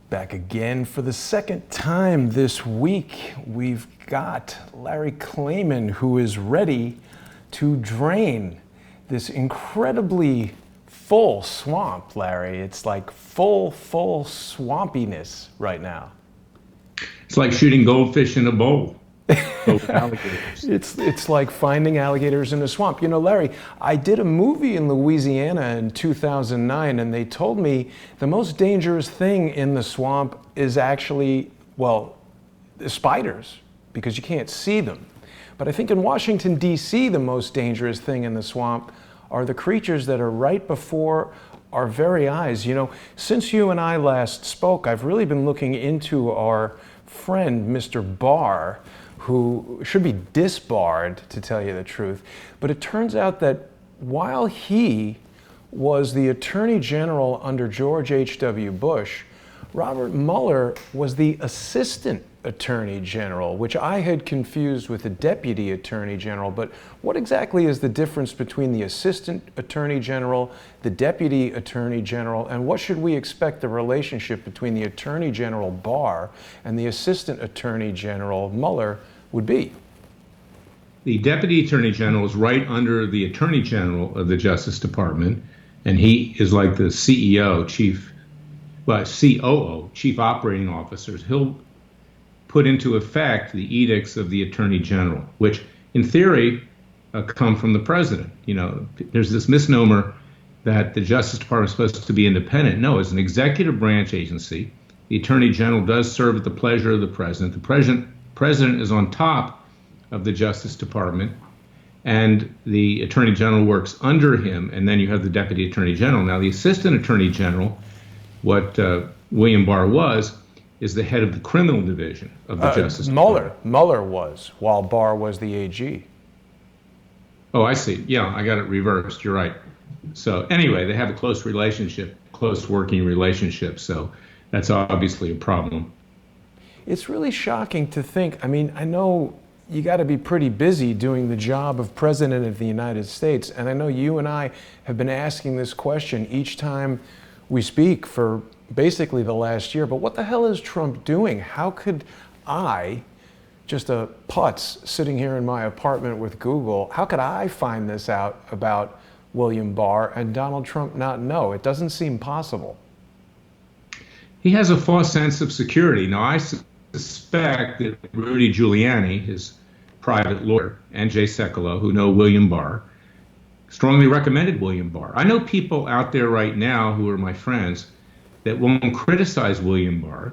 Back again for the second time this week. We've got Larry Klayman, who is ready to drain this incredibly full swamp, Larry. It's like full swampiness right now. It's like shooting goldfish in a bowl. Alligators. It's like finding alligators in a swamp. You know, Larry, I did a movie in Louisiana in 2009, and they told me the most dangerous thing in the swamp is actually, well, the spiders, because you can't see them. But I think in Washington, D.C., the most dangerous thing in the swamp are the creatures that are right before our very eyes. You know, since you and I last spoke, I've really been looking into our friend, Mr. Barr, who should be disbarred, to tell you the truth. But it turns out that while he was the Attorney General under George H.W. Bush, Robert Mueller was the Assistant Attorney General, which I had confused with the Deputy Attorney General. But what exactly is the difference between the Assistant Attorney General, the Deputy Attorney General, and what should we expect the relationship between the Attorney General Barr and the Assistant Attorney General Mueller would be? The Deputy Attorney General is right under the Attorney General of the Justice Department, and he is like the CEO, COO, Chief Operating Officers. He'll put into effect the edicts of the Attorney General, which in theory come from the President. You know, there's this misnomer that the Justice Department is supposed to be independent. No, it's an executive branch agency. The Attorney General does serve at the pleasure of the President. The President is on top of the Justice Department, and the Attorney General works under him, and then you have the Deputy Attorney General. Now, the Assistant Attorney General, what William Barr was, is the head of the criminal division of the Justice Department. Mueller was, while Barr was the AG. Oh, I see. Yeah, I got it reversed. You're right. So anyway, they have a close relationship, close working relationship, so that's obviously a problem. It's really shocking to think. I mean, I know you got to be pretty busy doing the job of President of the United States, and I know you and I have been asking this question each time we speak for basically the last year, but what the hell is Trump doing? How could I, just a putz sitting here in my apartment with Google, how could I find this out about William Barr and Donald Trump not know? It doesn't seem possible. He has a false sense of security. Now, I suspect that Rudy Giuliani, his private lawyer, and Jay Sekulow, who know William Barr, strongly recommended William Barr. I know people out there right now who are my friends that won't criticize William Barr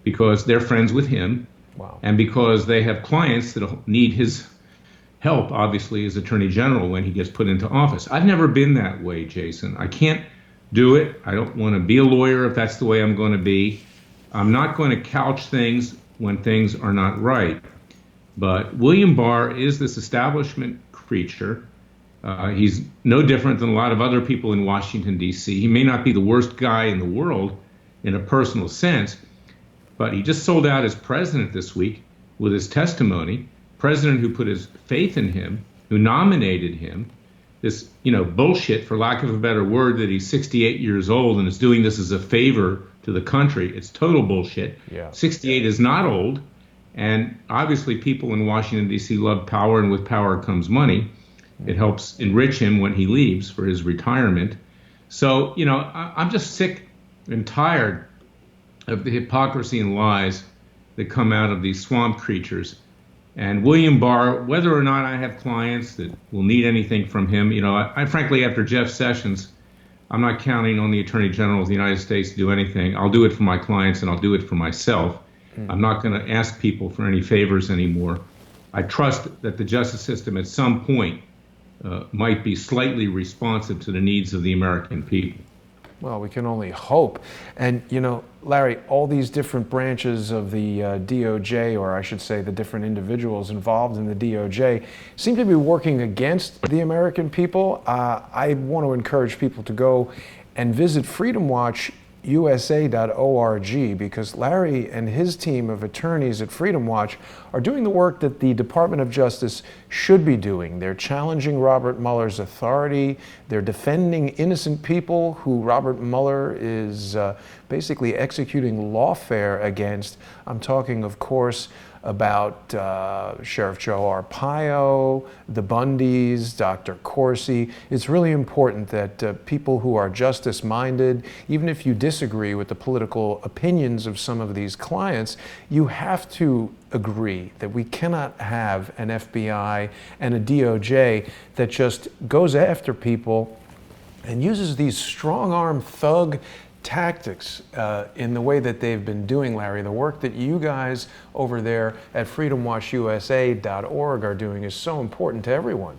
because they're friends with him. Wow. And because they have clients that need his help, obviously, as Attorney General when he gets put into office. I've never been that way, Jason. I can't do it. I don't want to be a lawyer if that's the way I'm going to be. I'm not going to couch things when things are not right. But William Barr is this establishment creature. He's no different than a lot of other people in Washington, D.C. He may not be the worst guy in the world in a personal sense, but he just sold out as president this week with his testimony. President who put his faith in him, who nominated him. This, bullshit, for lack of a better word, that he's 68 years old and is doing this as a favor to the country. It's total bullshit. Yeah. 68 is not old. And obviously people in Washington, D.C. love power, and with power comes money. It helps enrich him when he leaves for his retirement. So, I'm just sick and tired of the hypocrisy and lies that come out of these swamp creatures. And William Barr, whether or not I have clients that will need anything from him, I frankly, after Jeff Sessions, I'm not counting on the Attorney General of the United States to do anything. I'll do it for my clients and I'll do it for myself. I'm not going to ask people for any favors anymore. I trust that the justice system at some point might be slightly responsive to the needs of the American people. Well, we can only hope. And, Larry, all these different branches of the DOJ, or I should say the different individuals involved in the DOJ, seem to be working against the American people. I want to encourage people to go and visit Freedom Watch. freedomusa.org, because Larry and his team of attorneys at Freedom Watch are doing the work that the Department of Justice should be doing. They're challenging Robert Mueller's authority. They're defending innocent people who Robert Mueller is basically executing lawfare against. I'm talking, of course, about Sheriff Joe Arpaio, the Bundys, Dr. Corsi. It's really important that people who are justice-minded, even if you disagree with the political opinions of some of these clients, you have to agree that we cannot have an FBI and a DOJ that just goes after people and uses these strong-arm thug tactics in the way that they've been doing, Larry. The work that you guys over there at freedomwatchusa.org are doing is so important to everyone.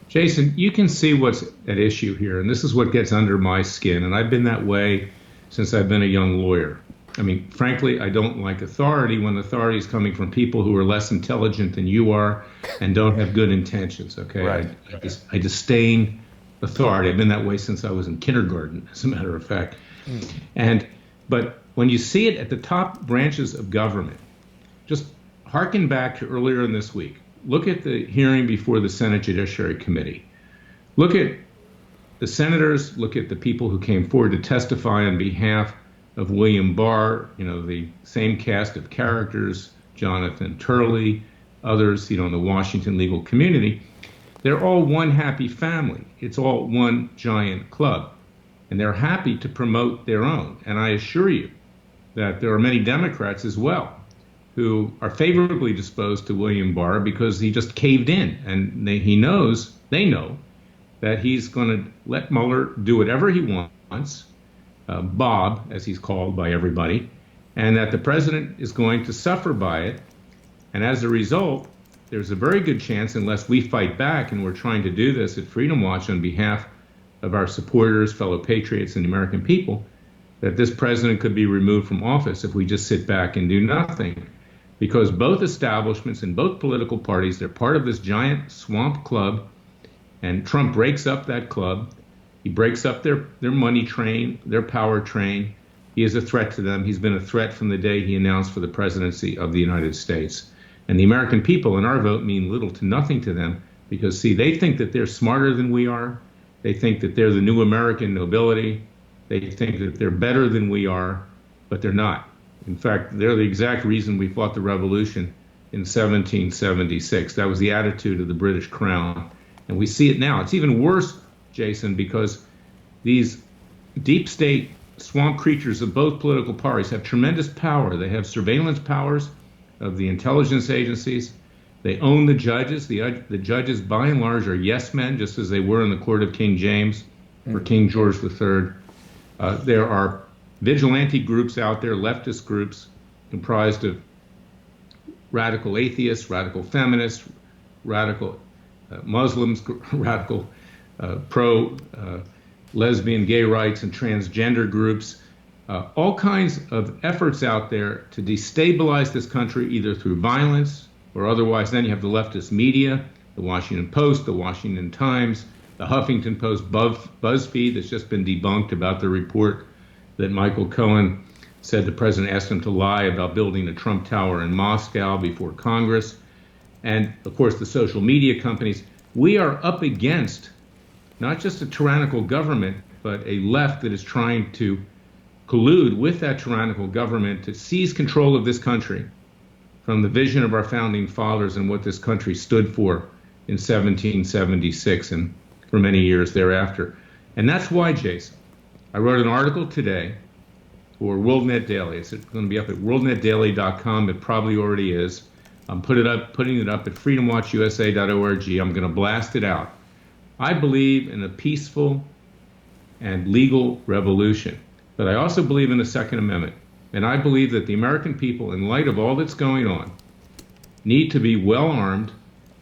Jason, you can see what's at issue here, and this is what gets under my skin, and I've been that way since I've been a young lawyer. I mean, frankly, I don't like authority when authority is coming from people who are less intelligent than you are and don't have good intentions, okay? Right. I disdain authority. I've been that way since I was in kindergarten, as a matter of fact. But when you see it at the top branches of government, just hearken back to earlier in this week. Look at the hearing before the Senate Judiciary Committee. Look at the senators, look at the people who came forward to testify on behalf of William Barr, the same cast of characters, Jonathan Turley, others, in the Washington legal community. They're all one happy family. It's all one giant club. And they're happy to promote their own. And I assure you that there are many Democrats as well who are favorably disposed to William Barr because he just caved in. And they know that he's going to let Mueller do whatever he wants, Bob, as he's called by everybody, and that the president is going to suffer by it. And as a result, there's a very good chance, unless we fight back, and we're trying to do this at Freedom Watch on behalf of our supporters, fellow patriots, and the American people, that this president could be removed from office if we just sit back and do nothing. Because both establishments and both political parties, they're part of this giant swamp club, and Trump breaks up that club. He breaks up their money train, their power train. He is a threat to them. He's been a threat from the day he announced for the presidency of the United States. And the American people in our vote mean little to nothing to them because, see, they think that they're smarter than we are. They think that they're the new American nobility. They think that they're better than we are, but they're not. In fact, they're the exact reason we fought the revolution in 1776. That was the attitude of the British Crown. And we see it now. It's even worse, Jason, because these deep state swamp creatures of both political parties have tremendous power. They have surveillance powers of the intelligence agencies. They own the judges. The judges, by and large, are yes men, just as they were in the court of King James or King George III. There are vigilante groups out there, leftist groups, comprised of radical atheists, radical feminists, radical Muslims, radical pro-lesbian, gay rights, and transgender groups. All kinds of efforts out there to destabilize this country, either through violence or otherwise. Then you have the leftist media, the Washington Post, the Washington Times, the Huffington Post, BuzzFeed, that's just been debunked about the report that Michael Cohen said the president asked him to lie about building a Trump Tower in Moscow before Congress. And, of course, the social media companies. We are up against not just a tyrannical government, but a left that is trying to collude with that tyrannical government to seize control of this country from the vision of our founding fathers and what this country stood for in 1776 and for many years thereafter. And that's why, Jason, I wrote an article today for WorldNet Daily. It's going to be up at worldnetdaily.com. It probably already is. I'm putting it up at freedomwatchusa.org. I'm going to blast it out. I believe in a peaceful and legal revolution, but I also believe in the Second Amendment. And I believe that the American people, in light of all that's going on, need to be well armed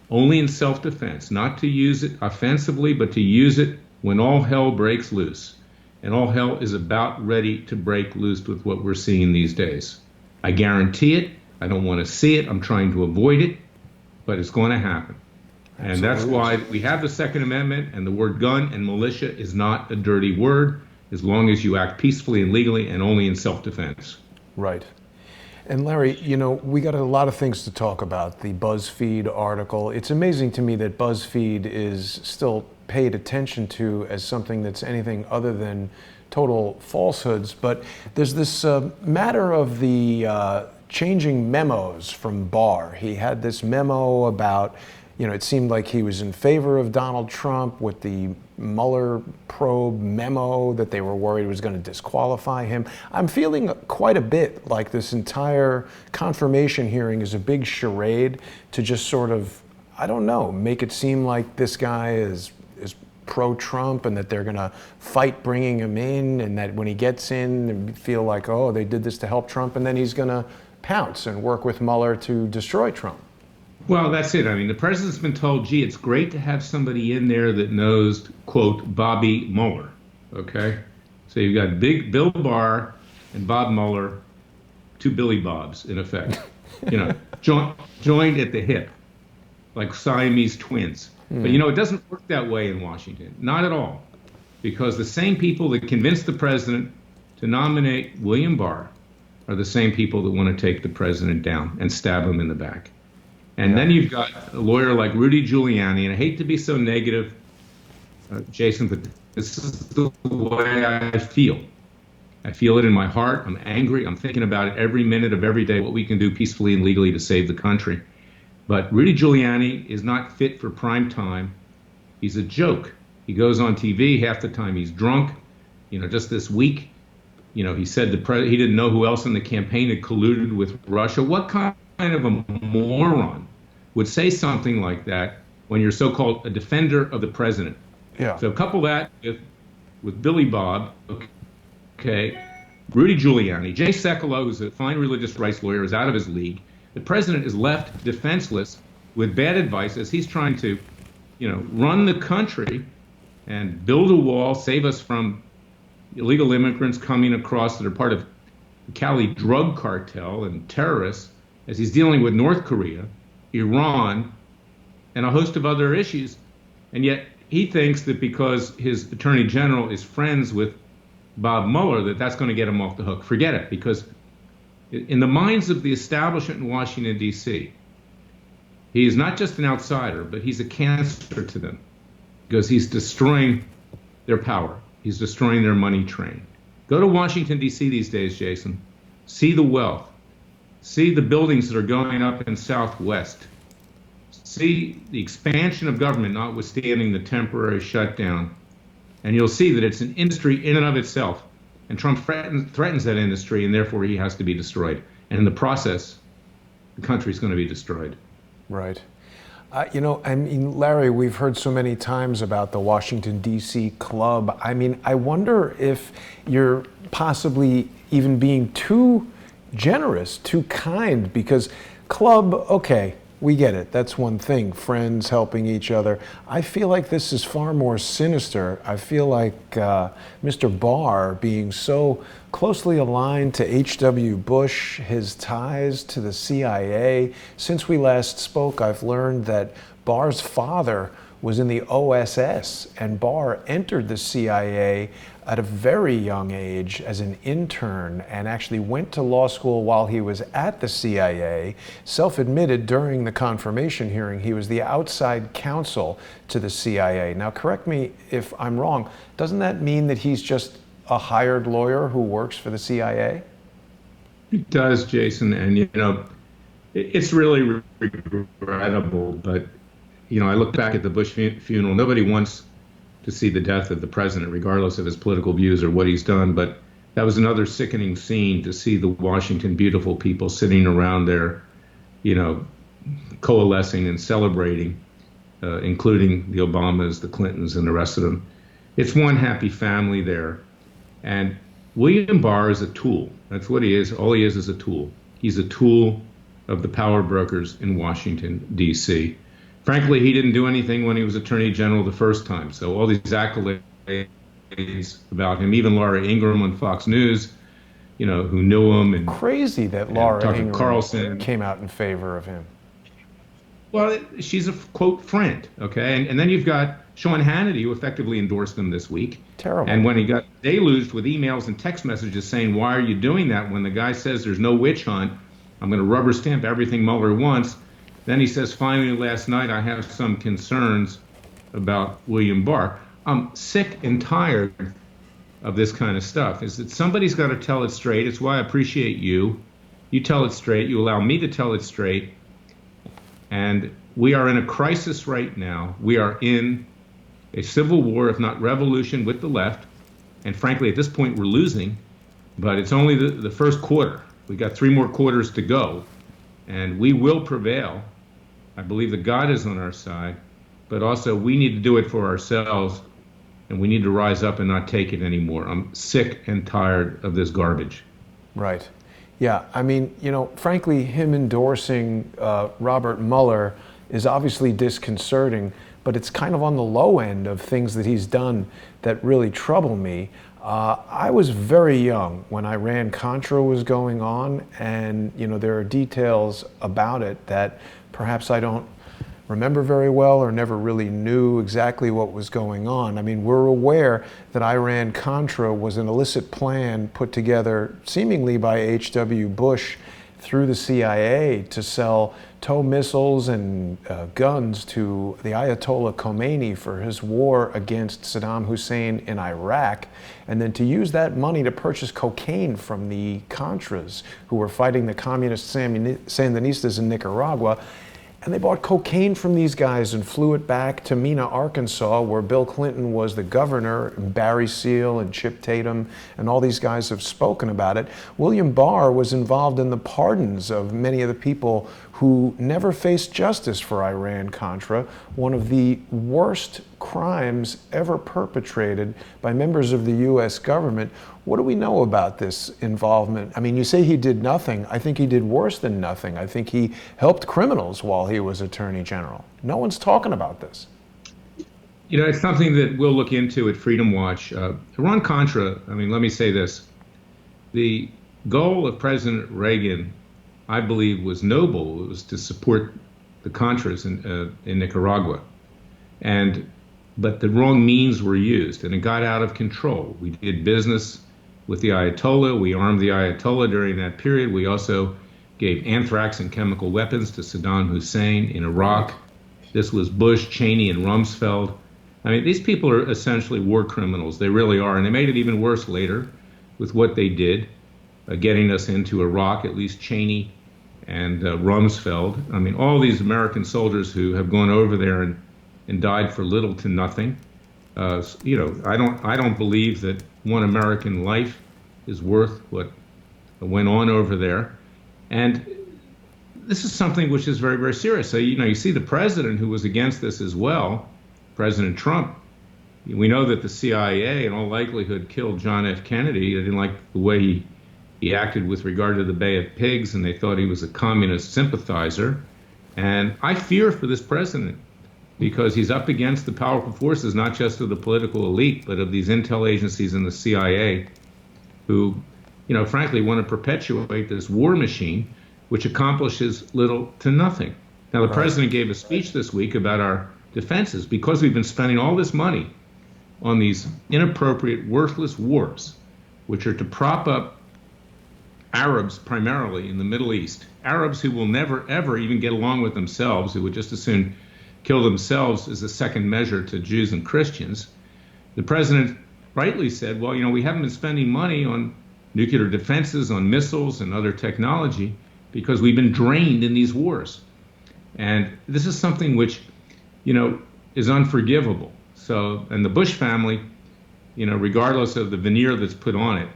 only in self-defense, not to use it offensively, but to use it when all hell breaks loose. And all hell is about ready to break loose with what we're seeing these days. I guarantee it. I don't want to see it. I'm trying to avoid it, but it's going to happen. And that's why we have the Second Amendment, and the word gun and militia is not a dirty word. as long as you act peacefully and legally and only in self-defense. Right. And Larry, you know, we got a lot of things to talk about. The BuzzFeed article. It's amazing to me that BuzzFeed is still paid attention to as something that's anything other than total falsehoods. But there's this matter of the changing memos from Barr. He had this memo about, you know, it seemed like he was in favor of Donald Trump with the Mueller probe memo that they were worried was going to disqualify him. I'm feeling quite a bit like this entire confirmation hearing is a big charade to just sort of, I don't know, make it seem like this guy is pro-Trump and that they're going to fight bringing him in, and that when he gets in, they feel like, oh, they did this to help Trump, and then he's going to pounce and work with Mueller to destroy Trump. Well, that's it. I mean, the president's been told, gee, it's great to have somebody in there that knows, quote, Bobby Mueller. Okay? So you've got Big Bill Barr and Bob Mueller, two Billy Bobs, in effect, you know, joined at the hip, like Siamese twins. But, you know, it doesn't work that way in Washington. Not at all. Because the same people that convinced the president to nominate William Barr are the same people that want to take the president down and stab him in the back. And then you've got a lawyer like Rudy Giuliani, and I hate to be so negative, Jason, but this is the way I feel. I feel it in my heart. I'm angry. I'm thinking about it every minute of every day, what we can do peacefully and legally to save the country. But Rudy Giuliani is not fit for prime time. He's a joke. He goes on TV half the time. He's drunk. You know, just this week, you know, he said he didn't know who else in the campaign had colluded with Russia. What kind of a moron would say something like that when you're so-called a defender of the president? Yeah. So couple that with Billy Bob, okay, Rudy Giuliani, Jay Sekulow, who's a fine religious rights lawyer, is out of his league. The president is left defenseless with bad advice as he's trying to, you know, run the country and build a wall, save us from illegal immigrants coming across that are part of the Cali drug cartel and terrorists, as he's dealing with North Korea, Iran, and a host of other issues. And yet he thinks that because his attorney general is friends with Bob Mueller, that's going to get him off the hook. Forget it, because in the minds of the establishment in Washington, D.C., he is not just an outsider, but he's a cancer to them because he's destroying their power. He's destroying their money train. Go to Washington, D.C. these days, Jason. See the wealth. See the buildings that are going up in Southwest. See the expansion of government, notwithstanding the temporary shutdown. And you'll see that it's an industry in and of itself. And Trump threatens that industry, and therefore he has to be destroyed. And in the process, the country's going to be destroyed. Right. You know, I mean, Larry, we've heard so many times about the Washington, D.C. club. I mean, I wonder if you're possibly even being too generous, too kind, because club, okay, we get it. That's one thing, friends helping each other. I feel like this is far more sinister. I feel like Mr. Barr being so closely aligned to H.W. Bush, his ties to the CIA. Since we last spoke, I've learned that Barr's father was in the OSS, and Barr entered the CIA at a very young age as an intern and actually went to law school while he was at the CIA, self-admitted during the confirmation hearing he was the outside counsel to the CIA. Now, correct me if I'm wrong, doesn't that mean that he's just a hired lawyer who works for the CIA? It does, Jason, and you know, it's really regrettable, but you know, I look back at the Bush funeral. Nobody wants to see the death of the president, regardless of his political views or what he's done. But that was another sickening scene to see the Washington beautiful people sitting around there, you know, coalescing and celebrating, including the Obamas, the Clintons, and the rest of them. It's one happy family there. And William Barr is a tool. That's what he is. All he is a tool. He's a tool of the power brokers in Washington, D.C. Frankly, he didn't do anything when he was Attorney General the first time. So all these accolades about him, even Laura Ingraham on Fox News, you know, who knew him. And crazy that Laura Ingraham Carlson came out in favor of him. Well, she's a, quote, friend, okay? And then you've got Sean Hannity, who effectively endorsed him this week. Terrible. And when he got deluged with emails and text messages saying, why are you doing that when the guy says there's no witch hunt, I'm going to rubber stamp everything Mueller wants. Then he says, finally, last night, I have some concerns about William Barr. I'm sick and tired of this kind of stuff. Is that somebody's got to tell it straight. It's why I appreciate you. You tell it straight. You allow me to tell it straight. And we are in a crisis right now. We are in a civil war, if not revolution, with the left. And frankly, at this point, we're losing. But it's only the first quarter. We got 3 more quarters to go. And we will prevail. I believe that God is on our side. But also, we need to do it for ourselves. And we need to rise up and not take it anymore. I'm sick and tired of this garbage. Right. Yeah. I mean, frankly, him endorsing Robert Mueller is obviously disconcerting, but it's kind of on the low end of things that he's done that really trouble me. I was very young when Iran-Contra was going on, and there are details about it that perhaps I don't remember very well or never really knew exactly what was going on. I mean, we're aware that Iran-Contra was an illicit plan put together seemingly by H.W. Bush through the CIA to sell tow missiles and guns to the Ayatollah Khomeini for his war against Saddam Hussein in Iraq, and then to use that money to purchase cocaine from the Contras who were fighting the communist Sandinistas in Nicaragua. And they bought cocaine from these guys and flew it back to Mena, Arkansas, where Bill Clinton was the governor, and Barry Seal and Chip Tatum, and all these guys have spoken about it. William Barr was involved in the pardons of many of the people who never faced justice for Iran-Contra, one of the worst crimes ever perpetrated by members of the U.S. government. What do we know about this involvement? I mean, you say he did nothing. I think he did worse than nothing. I think he helped criminals while he was Attorney General. No one's talking about this. It's something that we'll look into at Freedom Watch. Iran-Contra, I mean, let me say this. The goal of President Reagan, I believe, was noble. It was to support the Contras in Nicaragua. But the wrong means were used, and it got out of control. We did business with the Ayatollah. We armed the Ayatollah during that period. We also gave anthrax and chemical weapons to Saddam Hussein in Iraq. This was Bush, Cheney, and Rumsfeld. I mean, these people are essentially war criminals. They really are, and they made it even worse later with what they did, getting us into Iraq, at least Cheney and Rumsfeld. I mean, all these American soldiers who have gone over there and died for little to nothing. I don't believe that one American life is worth what went on over there. And this is something which is very, very serious. So, you see the president who was against this as well, President Trump. We know that the CIA in all likelihood killed John F. Kennedy. They didn't like the way he acted with regard to the Bay of Pigs, and they thought he was a communist sympathizer. And I fear for this president, because he's up against the powerful forces, not just of the political elite, but of these intel agencies and the CIA, who, frankly, want to perpetuate this war machine, which accomplishes little to nothing. Now, the president gave a speech this week about our defenses. Because we've been spending all this money on these inappropriate, worthless wars, which are to prop up Arabs primarily in the Middle East, Arabs who will never, ever even get along with themselves, who would just as soon kill themselves as a second measure to Jews and Christians. The president rightly said, well, we haven't been spending money on nuclear defenses, on missiles and other technology because we've been drained in these wars. And this is something which, is unforgivable. So, and the Bush family, regardless of the veneer that's put on it,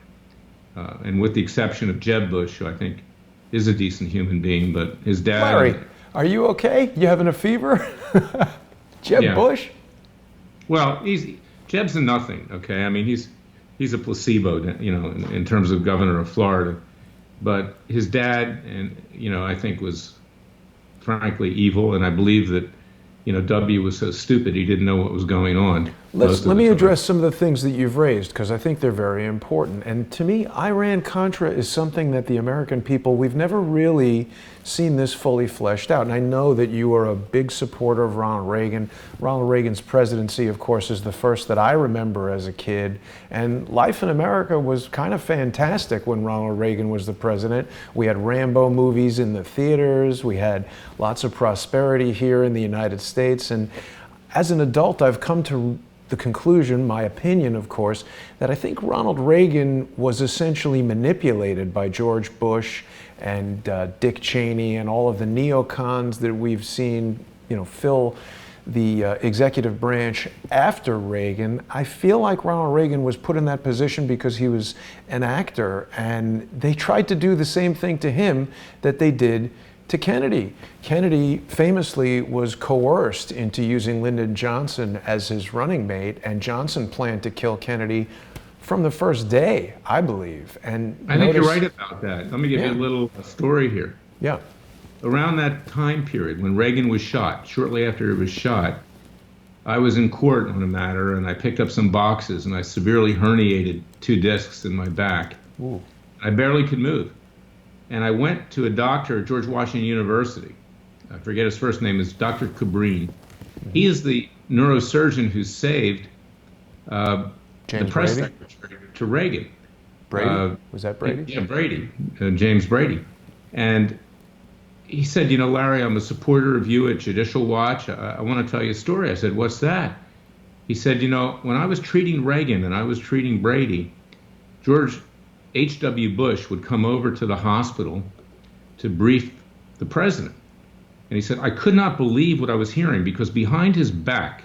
and with the exception of Jeb Bush, who I think is a decent human being, but his dad... Larry, are you okay? You having a fever? Jeb Bush? Well, Jeb's a nothing, okay? I mean, he's a placebo, in terms of governor of Florida. But his dad, and I think was frankly evil, and I believe that W was so stupid he didn't know what was going on. Let me address some of the things that you've raised, because I think they're very important. And to me, Iran-Contra is something that the American people, we've never really seen this fully fleshed out. And I know that you are a big supporter of Ronald Reagan. Ronald Reagan's presidency, of course, is the first that I remember as a kid. And life in America was kind of fantastic when Ronald Reagan was the president. We had Rambo movies in the theaters. We had lots of prosperity here in the United States. And as an adult, I've come to the conclusion, my opinion, of course, that I think Ronald Reagan was essentially manipulated by George Bush and Dick Cheney and all of the neocons that we've seen, fill the executive branch after Reagan. I feel like Ronald Reagan was put in that position because he was an actor, and they tried to do the same thing to him that they did to Kennedy. Kennedy famously was coerced into using Lyndon Johnson as his running mate, and Johnson planned to kill Kennedy from the first day, I believe. And I think you're right about that. Let me give you a little story here. Yeah. Around that time period when Reagan was shot, shortly after he was shot, I was in court on a matter, and I picked up some boxes, and I severely herniated 2 discs in my back. Ooh. I barely could move. And I went to a doctor at George Washington University. I forget his first name, is Dr. Cabrini. He is the neurosurgeon who saved the press secretary to Reagan. Brady? Was that Brady? Yeah, Brady, James Brady. And he said, Larry, I'm a supporter of you at Judicial Watch. I want to tell you a story. I said, what's that? He said, when I was treating Reagan and I was treating Brady, George H.W. Bush would come over to the hospital to brief the president. And he said, I could not believe what I was hearing, because behind his back,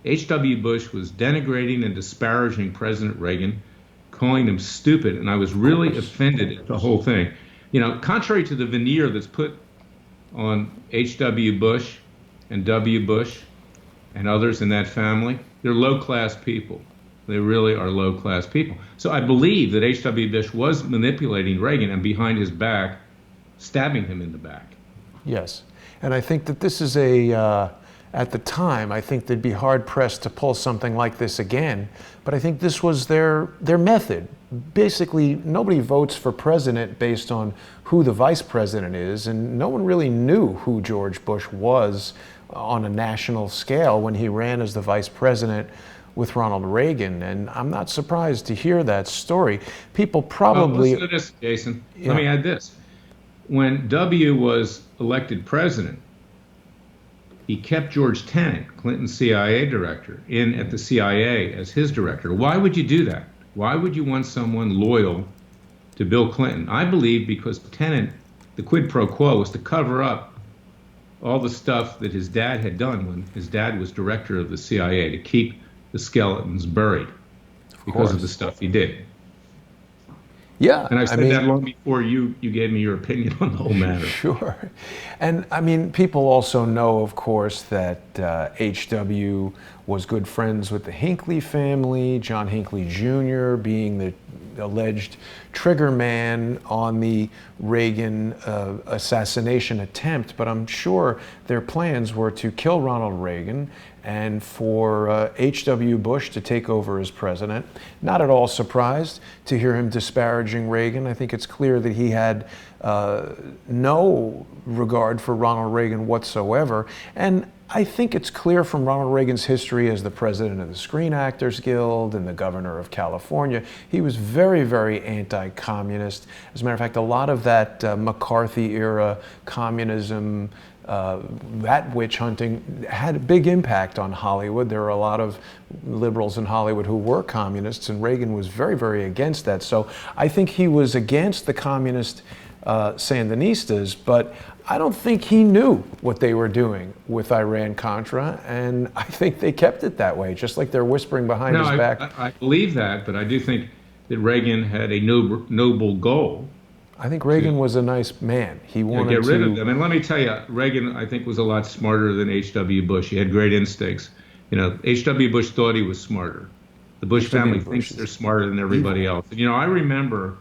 H.W. Bush was denigrating and disparaging President Reagan, calling him stupid, and I was really offended at the whole thing. Contrary to the veneer that's put on H.W. Bush and W. Bush and others in that family, they're low-class people. They really are low-class people. So I believe that H.W. Bush was manipulating Reagan and behind his back, stabbing him in the back. Yes. And I think that this is at the time, I think they'd be hard-pressed to pull something like this again. But I think this was their method. Basically, nobody votes for president based on who the vice president is, and no one really knew who George Bush was on a national scale when he ran as the vice president with Ronald Reagan. And I'm not surprised to hear that story. People probably... Listen to this, Jason. Yeah. Let me add this. When W was elected president, he kept George Tenet, Clinton's CIA director, in at the CIA as his director. Why would you do that? Why would you want someone loyal to Bill Clinton? I believe because Tenet, the quid pro quo, was to cover up all the stuff that his dad had done when his dad was director of the CIA, to keep the skeletons buried because of the stuff he did. Yeah. And I've said that long before you gave me your opinion on the whole matter. Sure. And people also know, of course, that H.W. was good friends with the Hinckley family, John Hinckley Jr. being the alleged trigger man on the Reagan assassination attempt. But I'm sure their plans were to kill Ronald Reagan and for H.W. Bush to take over as president. Not at all surprised to hear him disparaging Reagan. I think it's clear that he had no regard for Ronald Reagan whatsoever. And I think it's clear from Ronald Reagan's history as the president of the Screen Actors Guild and the governor of California, he was very, very anti-communist. As a matter of fact, a lot of that McCarthy-era communism, that witch hunting had a big impact on Hollywood. There were a lot of liberals in Hollywood who were communists, and Reagan was very, very against that. So I think he was against the communist Sandinistas, but I don't think he knew what they were doing with Iran-Contra, and I think they kept it that way, just like they're whispering behind his back. I believe that, but I do think that Reagan had a noble goal. I think Reagan was a nice man. He wanted to get rid of them. And let me tell you, Reagan, I think, was a lot smarter than H.W. Bush. He had great instincts. H.W. Bush thought he was smarter. The Bush family thinks they're smarter than everybody else. And, I remember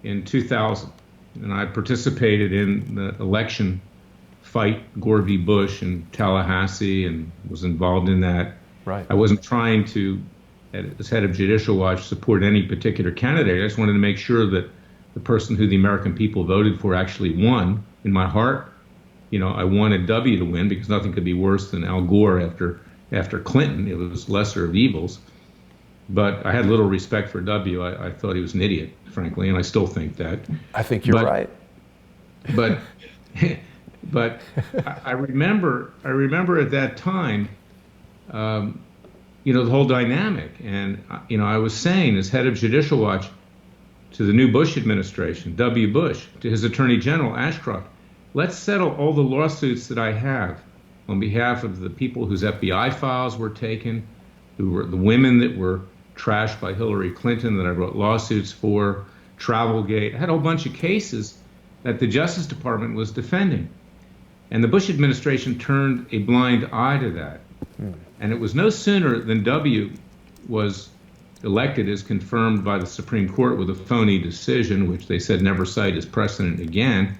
in 2000, and I participated in the election fight, Gore v. Bush in Tallahassee, and was involved in that. Right. I wasn't trying to, as head of Judicial Watch, support any particular candidate. I just wanted to make sure that the person who the American people voted for actually won. In my heart, I wanted W to win because nothing could be worse than Al Gore after Clinton. It was lesser of evils. But I had little respect for W. I thought he was an idiot, frankly, and I still think that. I think you're right. But but I remember at that time, the whole dynamic. And, I was saying as head of Judicial Watch to the new Bush administration, W. Bush, to his Attorney General, Ashcroft, let's settle all the lawsuits that I have on behalf of the people whose FBI files were taken, who were the women that were trashed by Hillary Clinton that I wrote lawsuits for, Travelgate. I had a whole bunch of cases that the Justice Department was defending. And the Bush administration turned a blind eye to that. And it was no sooner than W was elected as confirmed by the Supreme Court with a phony decision, which they said never cite as precedent again,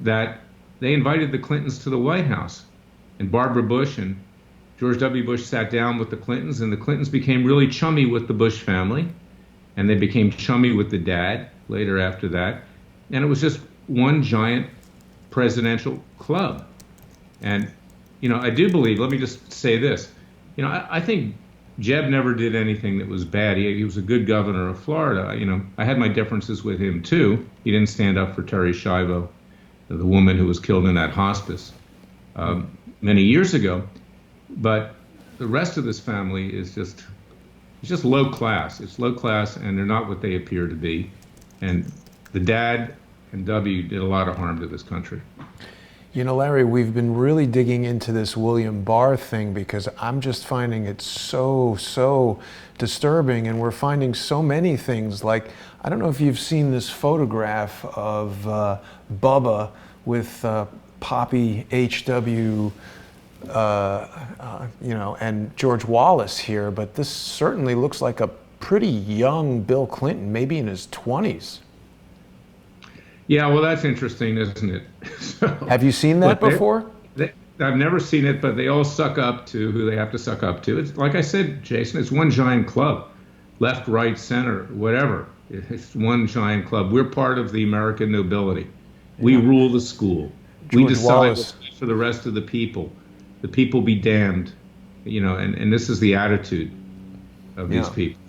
that they invited the Clintons to the White House. And Barbara Bush and George W. Bush sat down with the Clintons, and the Clintons became really chummy with the Bush family, and they became chummy with the dad later after that. And it was just one giant presidential club. And, I do believe, let me just say this, I think Jeb never did anything that was bad. He was a good governor of Florida. I had my differences with him too. He didn't stand up for Terry Schiavo, the woman who was killed in that hospice many years ago. But the rest of this family is just low class. It's low class, and they're not what they appear to be. And the dad and W did a lot of harm to this country. Larry, we've been really digging into this William Barr thing because I'm just finding it so disturbing, and we're finding so many things. Like, I don't know if you've seen this photograph of Bubba with Poppy H.W., and George Wallace here, but this certainly looks like a pretty young Bill Clinton, maybe in his 20s. Yeah, well, that's interesting, isn't it? Have you seen that before? I've never seen it, but they all suck up to who they have to suck up to. It's like I said, Jason, it's one giant club, left, right, center, whatever. It's one giant club. We're part of the American nobility. We rule the school. We decide what's best for the rest of the people. The people be damned, and this is the attitude of these people.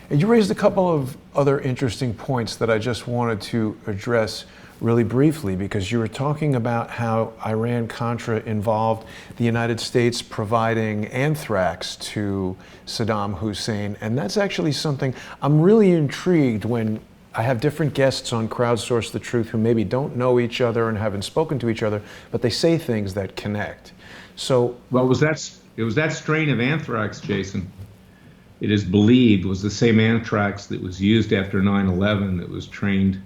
And you raised a couple of other interesting points that I just wanted to address really briefly, because you were talking about how Iran-Contra involved the United States providing anthrax to Saddam Hussein, and that's actually something I'm really intrigued when I have different guests on Crowdsource the Truth who maybe don't know each other and haven't spoken to each other, but they say things that connect. So, well, it was that strain of anthrax, Jason. It is believed was the same anthrax that was used after 9/11 that was trained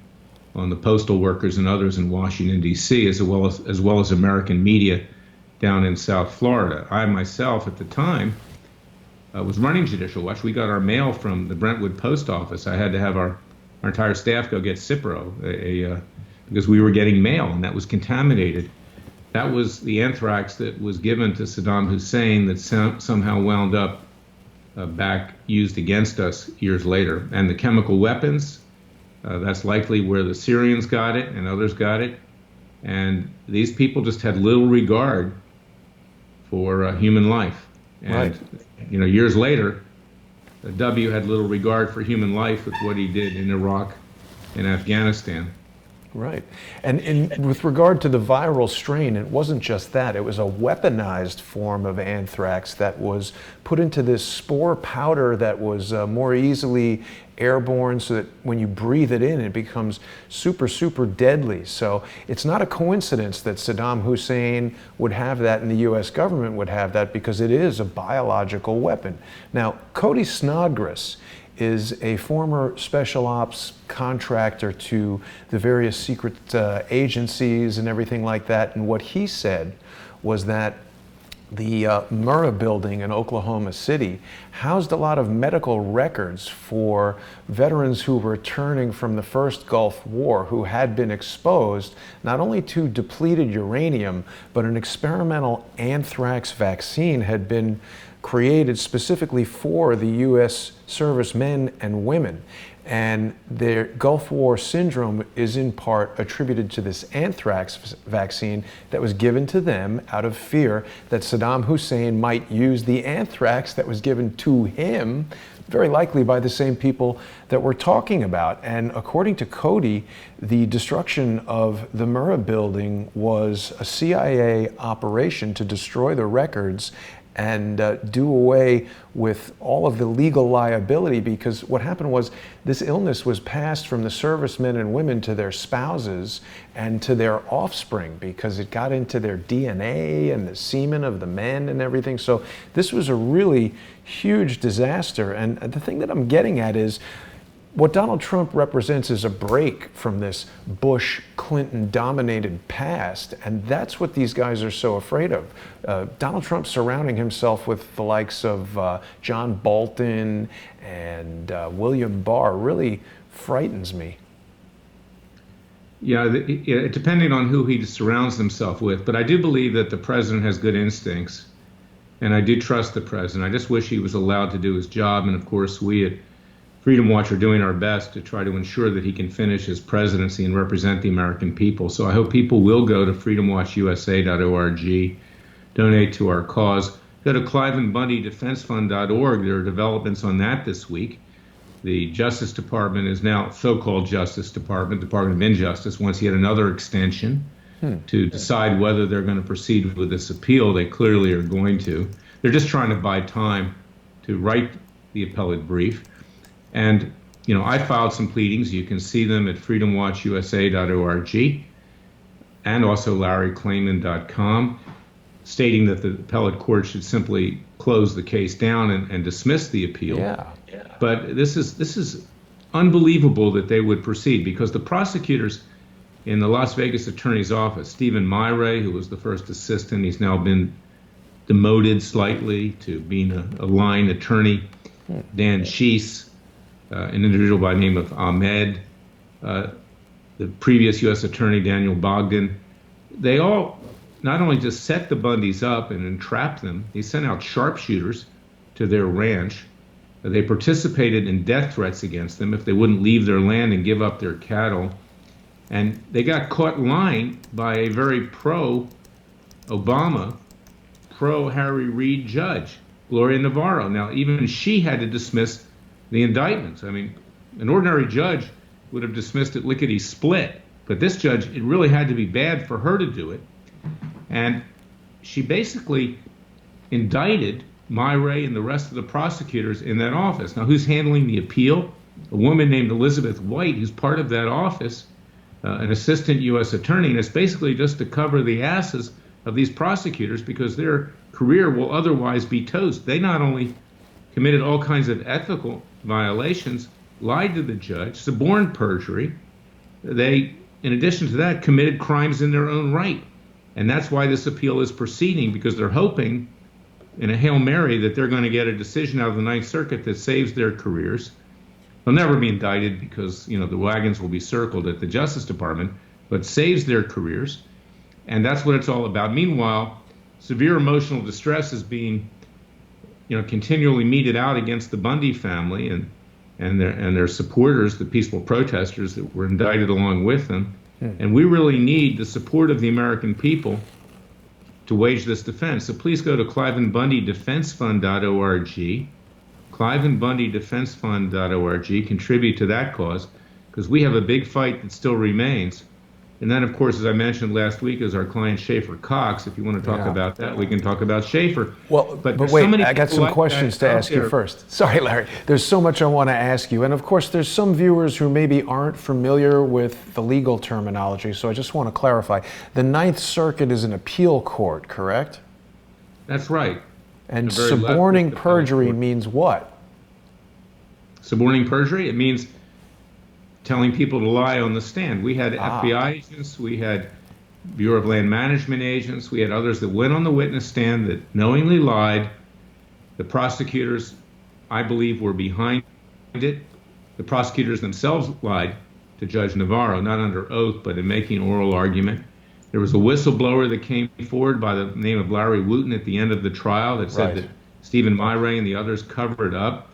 on the postal workers and others in Washington, D.C., as well as American media down in South Florida. I myself, at the time, was running Judicial Watch. We got our mail from the Brentwood post office. I had to have our entire staff go get Cipro because we were getting mail, and that was contaminated. That was the anthrax that was given to Saddam Hussein that somehow wound up back used against us years later. And the chemical weapons, that's likely where the Syrians got it and others got it. And these people just had little regard for human life. And, years later, W had little regard for human life with what he did in Iraq and Afghanistan. Right. And with regard to the viral strain, it wasn't just that. It was a weaponized form of anthrax that was put into this spore powder that was more easily airborne, so that when you breathe it in, it becomes super deadly. So it's not a coincidence that Saddam Hussein would have that and the U.S. government would have that, because it is a biological weapon. Now, Cody Snodgrass is a former special ops contractor to the various secret agencies and everything like that. And what he said was that the Murrah building in Oklahoma City housed a lot of medical records for veterans who were returning from the first Gulf War, who had been exposed not only to depleted uranium, but an experimental anthrax vaccine had been created specifically for the U.S. servicemen and women. And their Gulf War syndrome is in part attributed to this anthrax vaccine that was given to them out of fear that Saddam Hussein might use the anthrax that was given to him, very likely by the same people that we're talking about. And according to Cody, the destruction of the Murrah building was a CIA operation to destroy the records and do away with all of the legal liability, because what happened was this illness was passed from the servicemen and women to their spouses and to their offspring, because it got into their DNA and the semen of the men and everything. So this was a really huge disaster. And the thing that I'm getting at is, what Donald Trump represents is a break from this Bush-Clinton-dominated past, and that's what these guys are so afraid of. Donald Trump surrounding himself with the likes of John Bolton and William Barr really frightens me. Yeah, depending on who he surrounds himself with. But I do believe that the president has good instincts, and I do trust the president. I just wish he was allowed to do his job, and of course we at Freedom Watch are doing our best to try to ensure that he can finish his presidency and represent the American people. So I hope people will go to freedomwatchusa.org, donate to our cause. Go to ClyvenBundyDefenseFund.org. There are developments on that this week. The Justice Department is now so-called Justice Department, Department of Injustice, wants yet another extension to decide whether they're going to proceed with this appeal. They clearly are going to. They're just trying to buy time to write the appellate brief. And, I filed some pleadings. You can see them at freedomwatchusa.org and also LarryKlayman.com, stating that the appellate court should simply close the case down and dismiss the appeal. Yeah. But this is unbelievable that they would proceed, because the prosecutors in the Las Vegas attorney's office, Stephen Myray, who was the first assistant, he's now been demoted slightly to being a line attorney, Dan Sheese, an individual by the name of Ahmed, the previous U.S. Attorney Daniel Bogdan, they all not only just set the Bundys up and entrapped them, they sent out sharpshooters to their ranch. They participated in death threats against them if they wouldn't leave their land and give up their cattle. And they got caught lying by a very pro-Obama, pro-Harry Reid judge, Gloria Navarro. Now, even she had to dismiss the indictments. I mean, an ordinary judge would have dismissed it lickety-split, but this judge, it really had to be bad for her to do it. And she basically indicted Myray and the rest of the prosecutors in that office. Now, who's handling the appeal? A woman named Elizabeth White, who's part of that office, an assistant U.S. attorney, and it's basically just to cover the asses of these prosecutors, because their career will otherwise be toast. They not only committed all kinds of ethical violations, lied to the judge, suborned perjury. They, in addition to that, committed crimes in their own right. And that's why this appeal is proceeding, because they're hoping in a Hail Mary that they're going to get a decision out of the Ninth Circuit that saves their careers. They'll never be indicted because, the wagons will be circled at the Justice Department, but saves their careers. And that's what it's all about. Meanwhile, severe emotional distress is being continually meted out against the Bundy family and their supporters, the peaceful protesters that were indicted along with them. And we really need the support of the American people to wage this defense. So please go to ClyvenBundyDefenseFund.org, ClyvenBundyDefenseFund.org, contribute to that cause, because we have a big fight that still remains. And then, of course, as I mentioned last week, is our client Schaefer Cox. If you want to talk about that, we can talk about Schaefer. Well, but wait, I got some questions to ask you first. Sorry, Larry. There's so much I want to ask you. And of course, there's some viewers who maybe aren't familiar with the legal terminology, so I just want to clarify. The Ninth Circuit is an appeal court, correct? That's right. And suborning perjury means what? Suborning perjury? It means telling people to lie on the stand. We had FBI agents, we had Bureau of Land Management agents, we had others that went on the witness stand that knowingly lied. The prosecutors, I believe, were behind it. The prosecutors themselves lied to Judge Navarro, not under oath, but in making oral argument. There was a whistleblower that came forward by the name of Larry Wooten at the end of the trial that said that Stephen Myray and the others covered up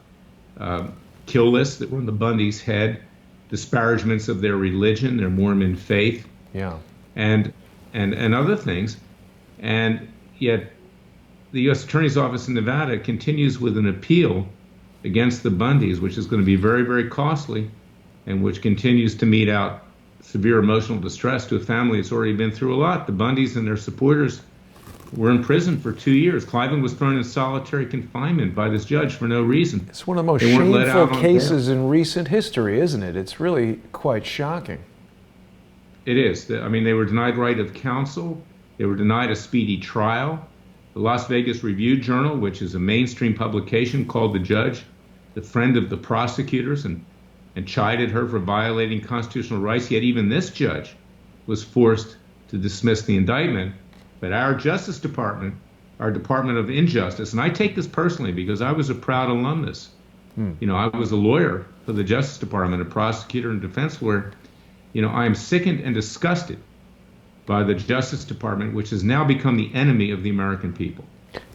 kill lists that were on the Bundy's head, disparagements of their religion, their Mormon faith, Yeah. and other things. And yet the U.S. Attorney's Office in Nevada continues with an appeal against the Bundys, which is going to be very, very costly, and which continues to mete out severe emotional distress to a family that's already been through a lot. The Bundys and their supporters were in prison for 2 years. Klayman was thrown in solitary confinement by this judge for no reason. It's one of the most They weren't let shameful out on cases bail. in recent history, isn't it? It's really quite shocking. It is. I mean, they were denied right of counsel. They were denied a speedy trial. The Las Vegas Review-Journal, which is a mainstream publication, called the judge the friend of the prosecutors and chided her for violating constitutional rights. Yet even this judge was forced to dismiss the indictment. But our Justice Department, our Department of Injustice, and I take this personally because I was a proud alumnus. You know, I was a lawyer for the Justice Department, a prosecutor and defense lawyer. You know, I am sickened and disgusted by the Justice Department, which has now become the enemy of the American people.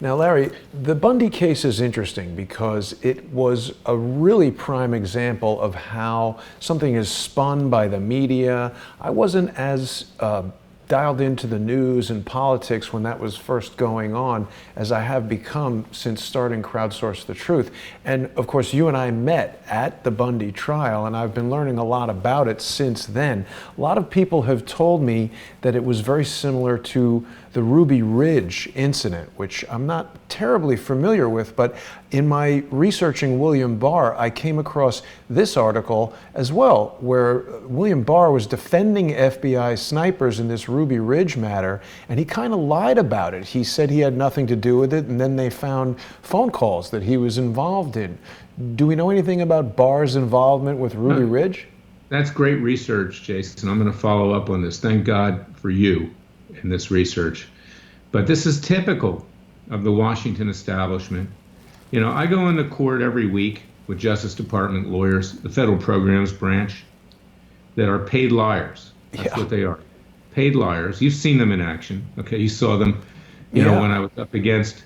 Now, Larry, the Bundy case is interesting because it was a really prime example of how something is spun by the media. I wasn't as dialed into the news and politics when that was first going on as I have become since starting Crowdsource the Truth. And of course, you and I met at the Bundy trial, and I've been learning a lot about it since then. A lot of people have told me that it was very similar to the Ruby Ridge incident, which I'm not terribly familiar with, but in my researching William Barr, I came across this article as well, where William Barr was defending FBI snipers in this Ruby Ridge matter, and he kind of lied about it. He said he had nothing to do with it, and then they found phone calls that he was involved in. Do we know anything about Barr's involvement with Ruby Ridge? That's great research, Jason. I'm going to follow up on this. Thank God for you in this research. But this is typical of the Washington establishment. You know, I go into court every week with Justice Department lawyers, the federal programs branch, that are paid liars. That's what they are. Paid liars. You've seen them in action. Okay, you saw them, you know, when I was up against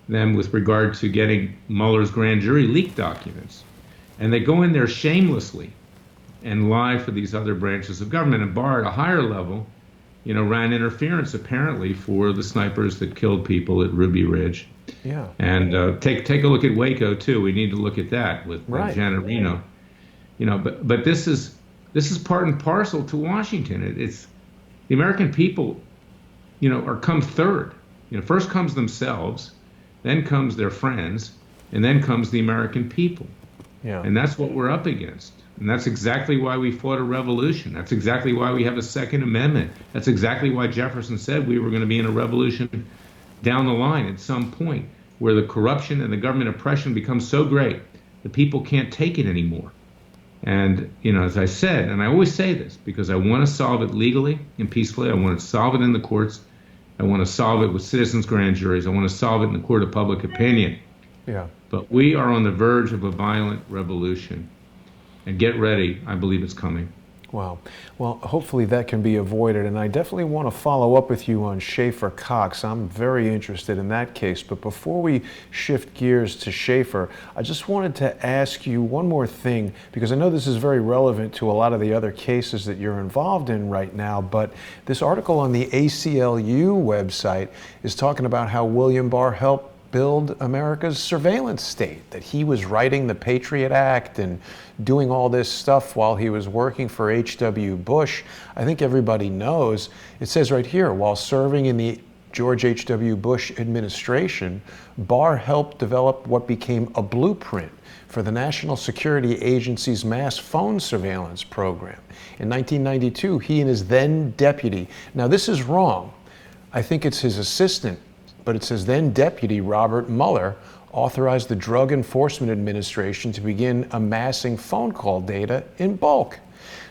them with regard to getting Mueller's grand jury leaked documents. And they go in there shamelessly and lie for these other branches of government. And Barr, at a higher level, you know, ran interference apparently for the snipers that killed people at Ruby Ridge. Yeah. And take a look at Waco too. We need to look at that with Janet Reno. You know, but this is part and parcel to Washington. It's the American people, you know, are come third. You know, first comes themselves, then comes their friends, and then comes the American people. Yeah. And that's what we're up against. And that's exactly why we fought a revolution. That's exactly why we have a Second Amendment. That's exactly why Jefferson said we were going to be in a revolution down the line at some point where the corruption and the government oppression becomes so great the people can't take it anymore. And, you know, as I said, and I always say this because I want to solve it legally and peacefully. I want to solve it in the courts. I want to solve it with citizens' grand juries. I want to solve it in the court of public opinion. Yeah. But we are on the verge of a violent revolution. And get ready, I believe it's coming. Wow. Well, hopefully that can be avoided. And I definitely want to follow up with you on Schaefer Cox. I'm very interested in that case. But before we shift gears to Schaefer, I just wanted to ask you one more thing, because I know this is very relevant to a lot of the other cases that you're involved in right now. But this article on the ACLU website is talking about how William Barr helped build America's surveillance state, that he was writing the Patriot Act and doing all this stuff while he was working for H.W. Bush. I think everybody knows, it says right here, while serving in the George H.W. Bush administration, Barr helped develop what became a blueprint for the National Security Agency's mass phone surveillance program. In 1992, he and his then deputy, now this is wrong, I think it's his assistant, but it says then deputy Robert Mueller authorized the Drug Enforcement Administration to begin amassing phone call data in bulk.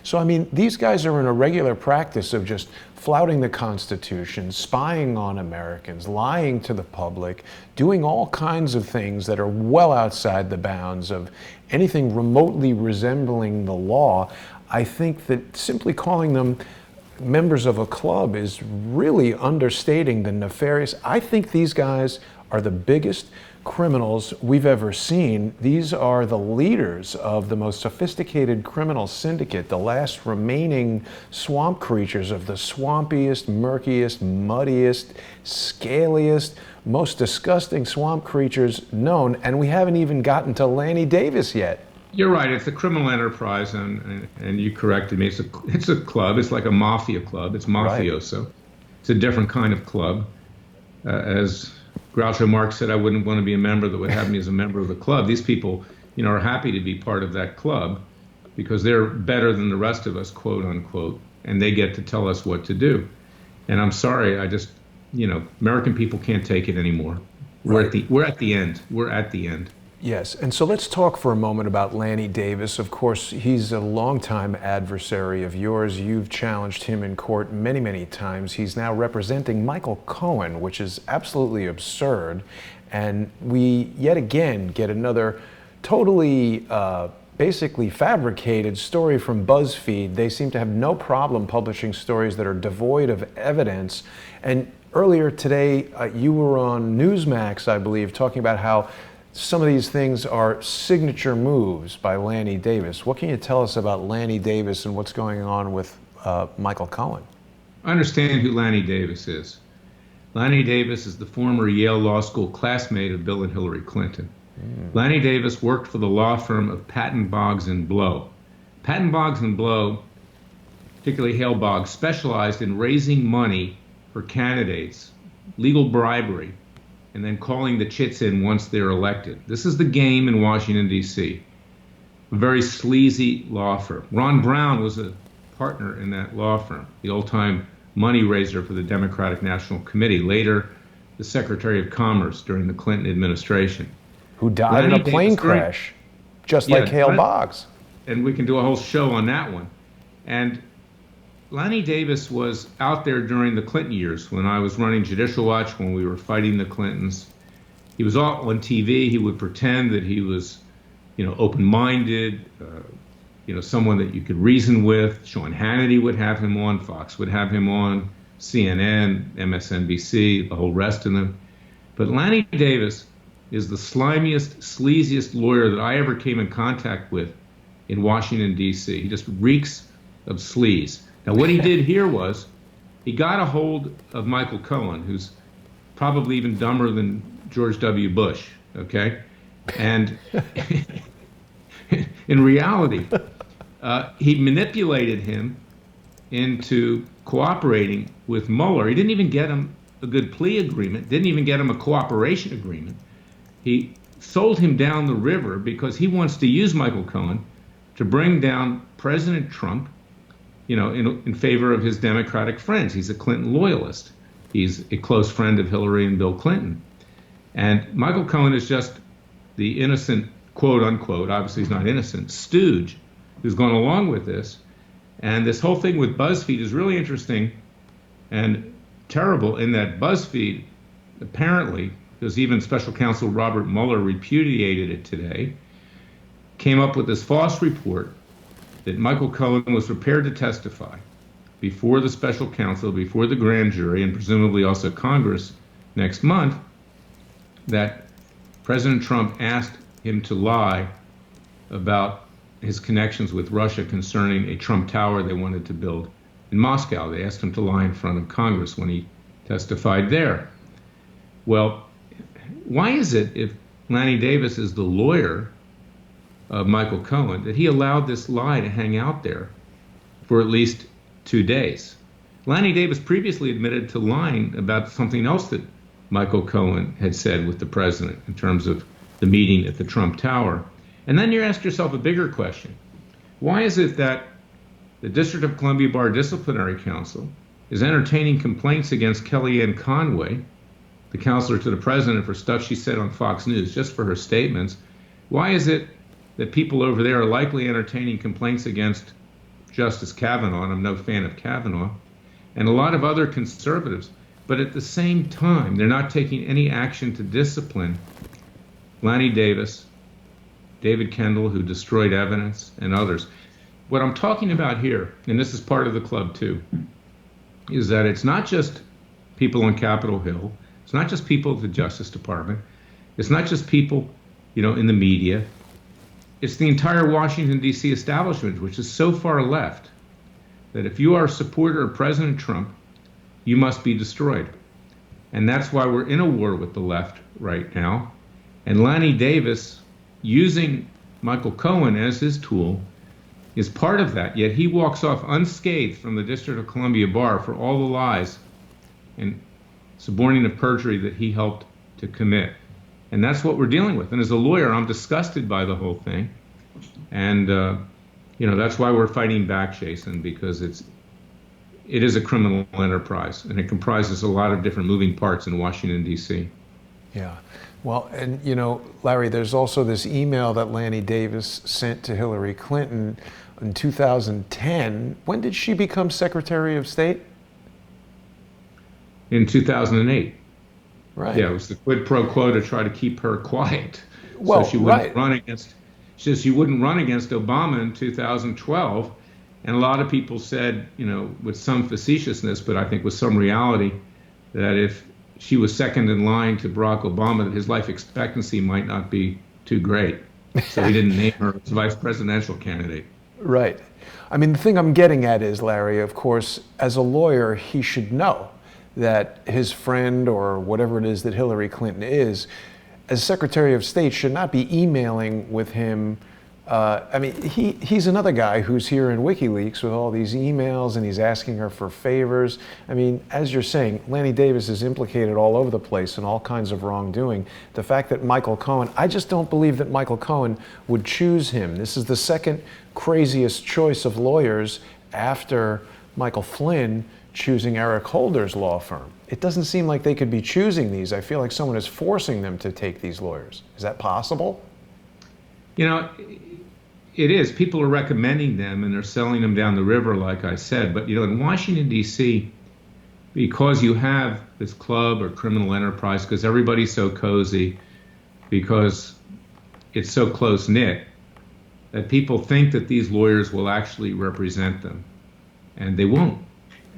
So, I mean, these guys are in a regular practice of just flouting the Constitution, spying on Americans, lying to the public, doing all kinds of things that are well outside the bounds of anything remotely resembling the law. I think that simply calling them members of a club is really understating the nefarious. I think these guys are the biggest criminals we've ever seen. These are the leaders of the most sophisticated criminal syndicate, the last remaining swamp creatures of the swampiest, murkiest, muddiest, scaliest, most disgusting swamp creatures known, and we haven't even gotten to Lanny Davis yet. You're right. It's a criminal enterprise, and you corrected me. It's a club. It's like a mafia club. It's mafioso. Right. It's a different kind of club. As Groucho Marx said, I wouldn't want to be a member that would have me as a member of the club. These people, are happy to be part of that club because they're better than the rest of us, quote unquote, and they get to tell us what to do. And I'm sorry, American people can't take it anymore. We're at the end. We're at the end. Yes, and so let's talk for a moment about Lanny Davis. Of course, he's a longtime adversary of yours. You've challenged him in court many, many times. He's now representing Michael Cohen, which is absolutely absurd. And we, yet again, get another totally basically fabricated story from BuzzFeed. They seem to have no problem publishing stories that are devoid of evidence. And earlier today, you were on Newsmax, I believe, talking about how some of these things are signature moves by Lanny Davis. What can you tell us about Lanny Davis and what's going on with Michael Cohen? I understand who Lanny Davis is. Lanny Davis is the former Yale Law School classmate of Bill and Hillary Clinton. Lanny Davis worked for the law firm of Patton, Boggs and Blow. Patton, Boggs and Blow, particularly Hale Boggs, specialized in raising money for candidates, legal bribery, and then calling the chits in once they're elected. This is the game in Washington, D.C. A very sleazy law firm. Ron Brown was a partner in that law firm, the old-time money raiser for the Democratic National Committee, later the Secretary of Commerce during the Clinton administration. Who died in a plane crash, just like Hale Boggs. And we can do a whole show on that one. And Lanny Davis was out there during the Clinton years when I was running Judicial Watch, when we were fighting the Clintons. He was all on TV. He would pretend that he was, open-minded, someone that you could reason with. Sean Hannity would have him on. Fox would have him on. CNN, MSNBC, the whole rest of them. But Lanny Davis is the slimiest, sleaziest lawyer that I ever came in contact with in Washington, D.C. He just reeks of sleaze. Now, what he did here was he got a hold of Michael Cohen, who's probably even dumber than George W. Bush, okay? And in reality, he manipulated him into cooperating with Mueller. He didn't even get him a good plea agreement, didn't even get him a cooperation agreement. He sold him down the river because he wants to use Michael Cohen to bring down President Trump, in favor of his Democratic friends. He's a Clinton loyalist. He's a close friend of Hillary and Bill Clinton. And Michael Cohen is just the innocent, quote unquote, obviously he's not innocent, stooge who's gone along with this. And this whole thing with BuzzFeed is really interesting and terrible in that BuzzFeed, apparently, because even Special Counsel Robert Mueller repudiated it today, came up with this false report that Michael Cohen was prepared to testify before the special counsel, before the grand jury, and presumably also Congress next month, that President Trump asked him to lie about his connections with Russia concerning a Trump Tower they wanted to build in Moscow. They asked him to lie in front of Congress when he testified there. Well, why is it, if Lanny Davis is the lawyer of Michael Cohen, that he allowed this lie to hang out there for at least 2 days? Lanny Davis previously admitted to lying about something else that Michael Cohen had said with the president in terms of the meeting at the Trump Tower. And then you ask yourself a bigger question. Why is it that the District of Columbia Bar Disciplinary Council is entertaining complaints against Kellyanne Conway, the counselor to the president, for stuff she said on Fox News, just for her statements? Why is it that people over there are likely entertaining complaints against Justice Kavanaugh, and I'm no fan of Kavanaugh, and a lot of other conservatives, but at the same time, they're not taking any action to discipline Lanny Davis, David Kendall, who destroyed evidence, and others? What I'm talking about here, and this is part of the club too, is that it's not just people on Capitol Hill, it's not just people at the Justice Department, It's not just people, in the media. It's the entire Washington, D.C. establishment, which is so far left that if you are a supporter of President Trump, you must be destroyed. And that's why we're in a war with the left right now. And Lanny Davis, using Michael Cohen as his tool, is part of that. Yet he walks off unscathed from the District of Columbia bar for all the lies and suborning of perjury that he helped to commit. And that's what we're dealing with. And as a lawyer, I'm disgusted by the whole thing. And, that's why we're fighting back, Jason, because it is a criminal enterprise, and it comprises a lot of different moving parts in Washington, D.C. Yeah. Well, and, Larry, there's also this email that Lanny Davis sent to Hillary Clinton in 2010. When did she become Secretary of State? In 2008. Right. Yeah, it was the quid pro quo to try to keep her quiet. Well, so she wouldn't run against. She says she wouldn't run against Obama in 2012, and a lot of people said, with some facetiousness, but I think with some reality, that if she was second in line to Barack Obama, that his life expectancy might not be too great. So he didn't name her as vice presidential candidate. Right. I mean, the thing I'm getting at is, Larry, of course, as a lawyer, he should know that his friend, or whatever it is that Hillary Clinton is, as Secretary of State, should not be emailing with him. He's another guy who's here in WikiLeaks with all these emails, and he's asking her for favors. I mean, as you're saying, Lanny Davis is implicated all over the place in all kinds of wrongdoing. The fact that Michael Cohen, I just don't believe that Michael Cohen would choose him. This is the second craziest choice of lawyers after Michael Flynn choosing Eric Holder's law firm. It doesn't seem like they could be choosing these. I feel like someone is forcing them to take these lawyers. Is that possible? It is. People are recommending them, and they're selling them down the river, like I said. But, in Washington, D.C., because you have this club or criminal enterprise, because everybody's so cozy, because it's so close-knit, that people think that these lawyers will actually represent them. And they won't.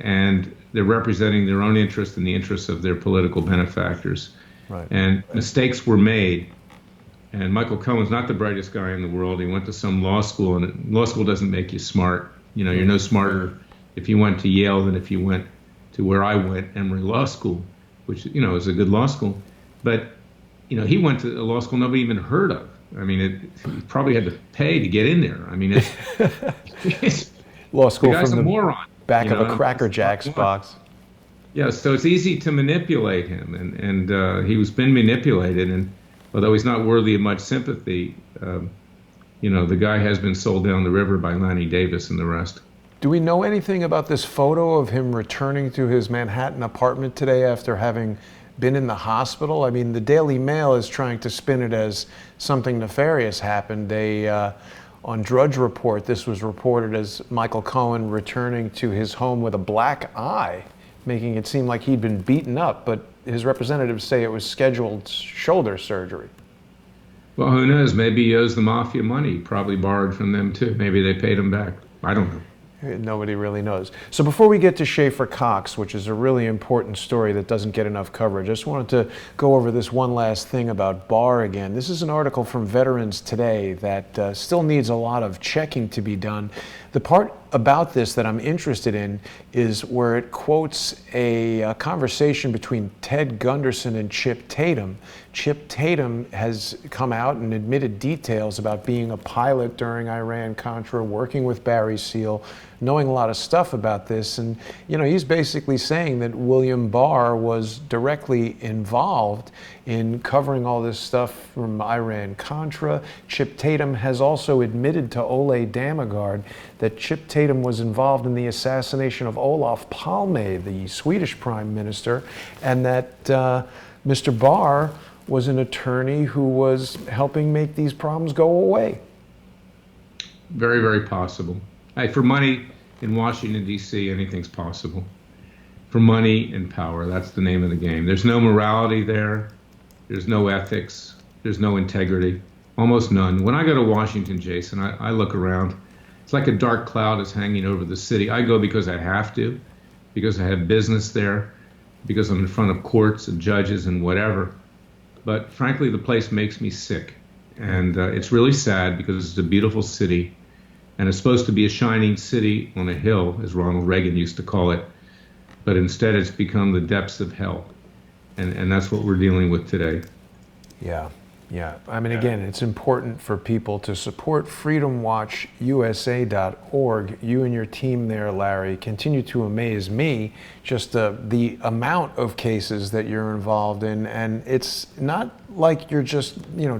And they're representing their own interests and the interests of their political benefactors. Right. And mistakes were made. And Michael Cohen's not the brightest guy in the world. He went to some law school, and law school doesn't make you smart. You're no smarter if you went to Yale than if you went to where I went, Emory Law School, which, is a good law school. But, he went to a law school nobody even heard of. I mean, he probably had to pay to get in there. I mean, it's law school the guy's from a the moron. Back of a Cracker Jacks box. Yeah, so it's easy to manipulate him, and he was been manipulated, and although he's not worthy of much sympathy, the guy has been sold down the river by Lanny Davis and the rest. Do we know anything about this photo of him returning to his Manhattan apartment today after having been in the hospital? I mean, the Daily Mail is trying to spin it as something nefarious happened. On Drudge Report, this was reported as Michael Cohen returning to his home with a black eye, making it seem like he'd been beaten up, but his representatives say it was scheduled shoulder surgery. Well, who knows? Maybe he owes the mafia money. He probably borrowed from them, too. Maybe they paid him back. I don't know. Nobody really knows. So before we get to Schaefer Cox, which is a really important story that doesn't get enough coverage, I just wanted to go over this one last thing about Barr again. This is an article from Veterans Today that still needs a lot of checking to be done. The part about this that I'm interested in is where it quotes a conversation between Ted Gunderson and Chip Tatum. Chip Tatum has come out and admitted details about being a pilot during Iran-Contra, working with Barry Seal, knowing a lot of stuff about this. And, he's basically saying that William Barr was directly involved in covering all this stuff from Iran-Contra. Chip Tatum has also admitted to Ole Damagard that Chip Tatum was involved in the assassination of Olof Palme, the Swedish prime minister, and that Mr. Barr was an attorney who was helping make these problems go away. Very, very possible. For money in Washington, D.C., anything's possible. For money and power, that's the name of the game. There's no morality there. There's no ethics. There's no integrity. Almost none. When I go to Washington, Jason, I look around. It's like a dark cloud is hanging over the city. I go because I have to, because I have business there, because I'm in front of courts and judges and whatever. but frankly, the place makes me sick. And it's really sad because it's a beautiful city, and it's supposed to be a shining city on a hill, as Ronald Reagan used to call it. But instead, it's become the depths of hell. And that's what we're dealing with today. Yeah, yeah. I mean, again, it's important for people to support freedomwatchusa.org. You and your team there, Larry, continue to amaze me, just the amount of cases that you're involved in. And it's not like you're just,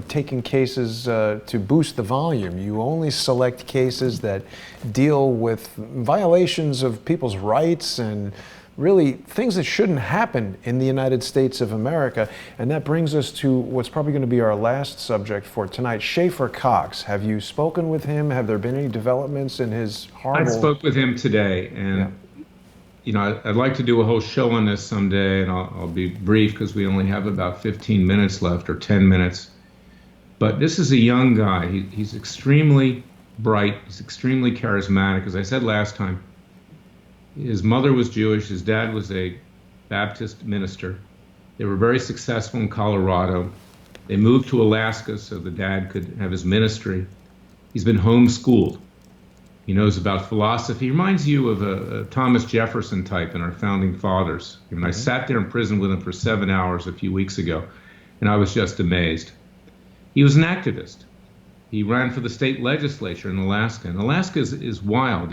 taking cases to boost the volume. You only select cases that deal with violations of people's rights and really things that shouldn't happen in the United States of America. And that brings us to what's probably going to be our last subject for tonight, Schaefer Cox. Have you spoken with him? Have there been any developments in his horrible... I spoke with him today, and I'd like to do a whole show on this someday, and I'll be brief because we only have about 15 minutes left, or 10 minutes. But this is a young guy. He's extremely bright. He's extremely charismatic. As I said last time, his mother was Jewish. His dad was a Baptist minister. They were very successful in Colorado. They moved to Alaska so the dad could have his ministry. He's been homeschooled. He knows about philosophy. He reminds you of a Thomas Jefferson type in our founding fathers. I sat there in prison with him for 7 hours a few weeks ago, and I was just amazed. He was an activist. He ran for the state legislature in Alaska. And Alaska is wild.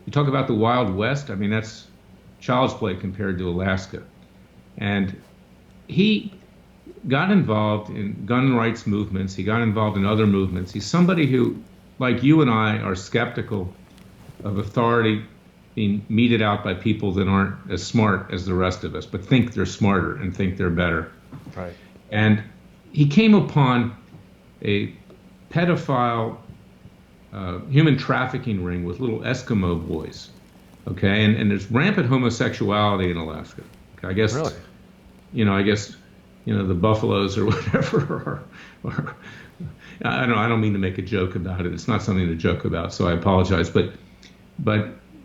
You talk about the Wild West, I mean, that's child's play compared to Alaska. And he got involved in gun rights movements. He got involved in other movements. He's somebody who, like you and I, are skeptical of authority being meted out by people that aren't as smart as the rest of us, but think they're smarter and think they're better. Right. And he came upon a pedophile human trafficking ring with little Eskimo boys, okay? And there's rampant homosexuality in Alaska. I guess, really? The buffaloes or whatever are I don't mean to make a joke about it. It's not something to joke about, so I apologize. But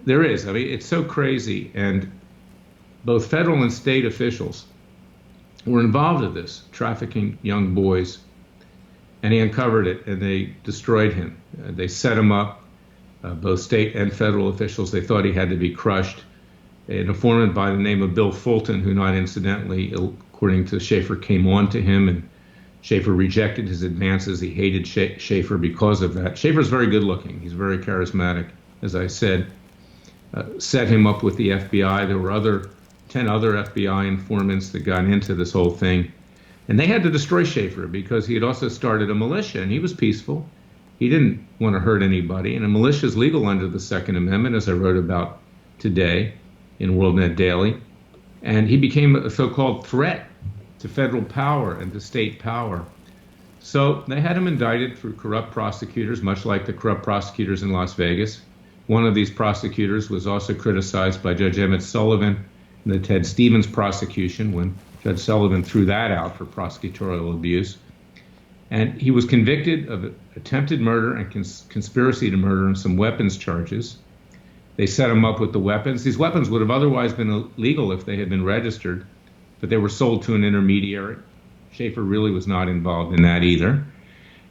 there is. I mean, it's so crazy. And both federal and state officials were involved in this, trafficking young boys. And he uncovered it, and they destroyed him. They set him up, both state and federal officials. They thought he had to be crushed. An informant by the name of Bill Fulton, who not incidentally, according to Schaefer, came on to him, and Schaefer rejected his advances. He hated Schaefer because of that. Schaefer's very good looking. He's very charismatic, as I said. Set him up with the FBI. There were 10 other FBI informants that got into this whole thing. And they had to destroy Schaefer because he had also started a militia, and he was peaceful. He didn't want to hurt anybody. And a militia is legal under the Second Amendment, as I wrote about today in WorldNet Daily. And he became a so-called threat to federal power and to state power. So they had him indicted through corrupt prosecutors, much like the corrupt prosecutors in Las Vegas. One of these prosecutors was also criticized by Judge Emmett Sullivan in the Ted Stevens prosecution when Judge Sullivan threw that out for prosecutorial abuse. And he was convicted of attempted murder and conspiracy to murder and some weapons charges. They set him up with the weapons. These weapons would have otherwise been illegal if they had been registered, but they were sold to an intermediary. Schaefer really was not involved in that either.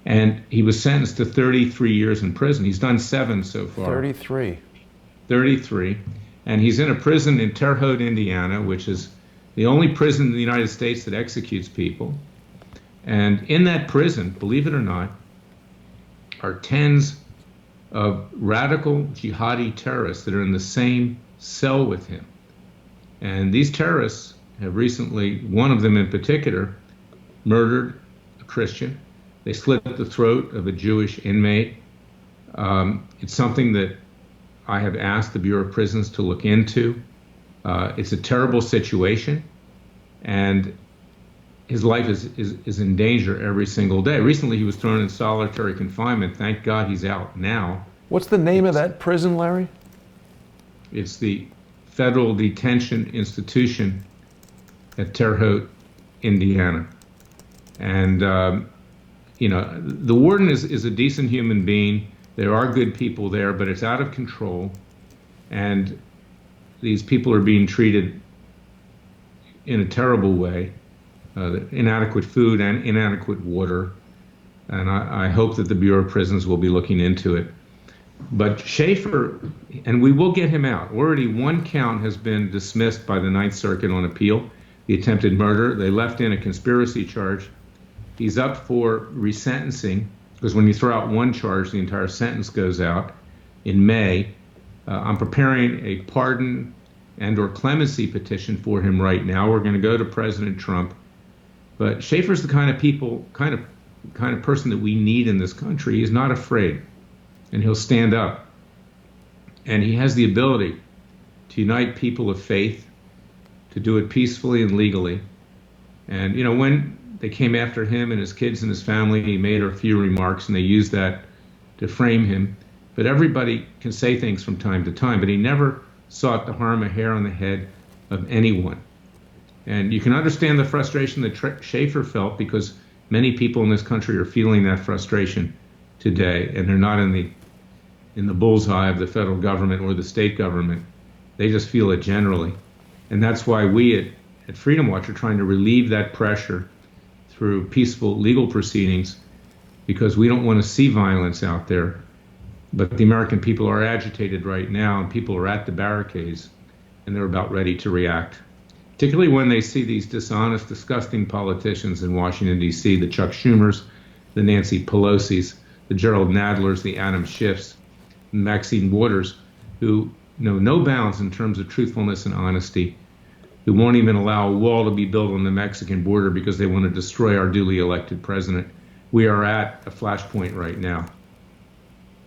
And he was sentenced to 33 years in prison. He's done 7 so far. 33. 33. And he's in a prison in Terre Haute, Indiana, which is the only prison in the United States that executes people. And in that prison, believe it or not, are tens of radical jihadi terrorists that are in the same cell with him. And these terrorists have recently, one of them in particular, murdered a Christian. They slit the throat of a Jewish inmate. It's something that I have asked the Bureau of Prisons to look into. It's a terrible situation, and his life is in danger every single day. Recently, he was thrown in solitary confinement. Thank God he's out now. What's the name of that prison, Larry? It's the Federal Detention Institution at Terre Haute, Indiana. And, the warden is a decent human being. There are good people there, but it's out of control. And these people are being treated in a terrible way. inadequate food and inadequate water. And I hope that the Bureau of Prisons will be looking into it. But Schaefer, and we will get him out. Already one count has been dismissed by the Ninth Circuit on appeal, the attempted murder. They left in a conspiracy charge. He's up for resentencing, because when you throw out one charge, the entire sentence goes out in May. I'm preparing a pardon and/or clemency petition for him right now. We're going to go to President Trump. But Schaefer's the kind of person that we need in this country. He's not afraid, and he'll stand up. And he has the ability to unite people of faith, to do it peacefully and legally. And, you know, when they came after him and his kids and his family, he made a few remarks, and they used that to frame him. But everybody can say things from time to time, but he never sought to harm a hair on the head of anyone. And you can understand the frustration that Schaefer felt, because many people in this country are feeling that frustration today, and they're not in the bullseye of the federal government or the state government. They just feel it generally. And that's why we at Freedom Watch are trying to relieve that pressure through peaceful legal proceedings, because we don't want to see violence out there. But the American people are agitated right now, and people are at the barricades, and they're about ready to react, particularly when they see these dishonest, disgusting politicians in Washington, D.C., the Chuck Schumers, the Nancy Pelosi's, the Gerald Nadlers, the Adam Schiffs, and Maxine Waters, who know no bounds in terms of truthfulness and honesty, who won't even allow a wall to be built on the Mexican border because they want to destroy our duly elected president. We are at a flashpoint right now.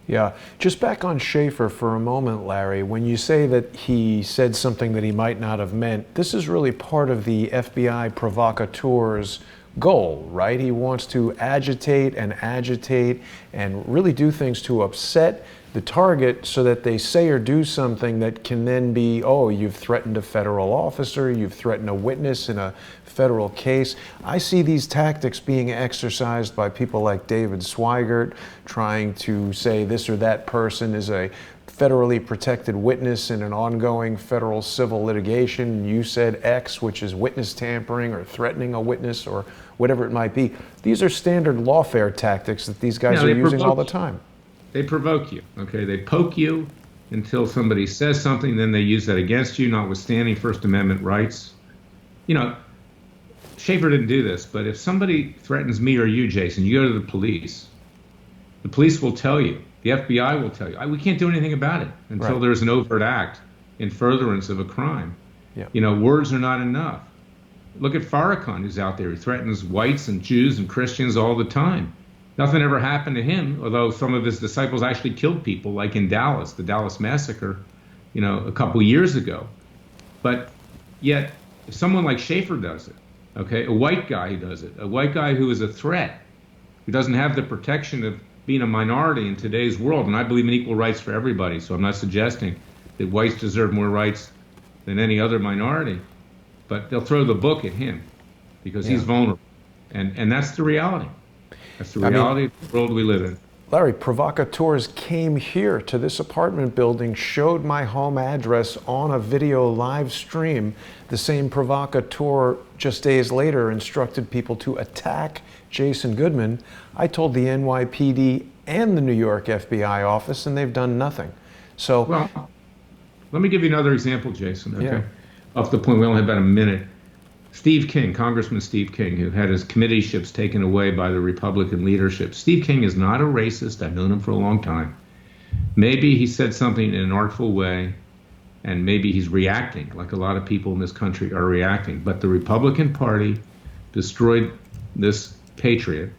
Yeah, just back on Schaefer for a moment, Larry. When you say that he said something that he might not have meant, this is really part of the FBI provocateur's goal, right? He wants to agitate and really do things to upset the target so that they say or do something that can then be, oh, you've threatened a federal officer, you've threatened a witness in a federal case. I see these tactics being exercised by people like David Swigert, trying to say this or that person is a federally protected witness in an ongoing federal civil litigation. You said X, which is witness tampering or threatening a witness or whatever it might be. These are standard lawfare tactics that these guys are using all the time. They provoke you, okay? They poke you until somebody says something, then they use that against you, notwithstanding First Amendment rights. You know, Schaefer didn't do this, but if somebody threatens me or you, Jason, you go to the police will tell you, the FBI will tell you, we can't do anything about it until there's an overt act in furtherance of a crime. Yeah. You know, words are not enough. Look at Farrakhan, who's out there, who threatens whites and Jews and Christians all the time. Nothing ever happened to him, although some of his disciples actually killed people, like in Dallas, the Dallas massacre, you know, a couple years ago. But yet, if someone like Schaefer does it, okay, a white guy who does it, a white guy who is a threat, who doesn't have the protection of being a minority in today's world, and I believe in equal rights for everybody, so I'm not suggesting that whites deserve more rights than any other minority, but they'll throw the book at him because he's vulnerable. And that's the reality. That's the reality of the world we live in. Larry, provocateurs came here to this apartment building, showed my home address on a video live stream. The same provocateur just days later instructed people to attack Jason Goodman. I told the NYPD and the New York FBI office, and they've done nothing. So, well, let me give you another example, Jason, okay? Off the point, we only have about a minute. Steve King, Congressman Steve King, who had his committeeships taken away by the Republican leadership. Steve King is not a racist. I've known him for a long time. Maybe he said something in an artful way, and maybe he's reacting like a lot of people in this country are reacting. But the Republican Party destroyed this patriot,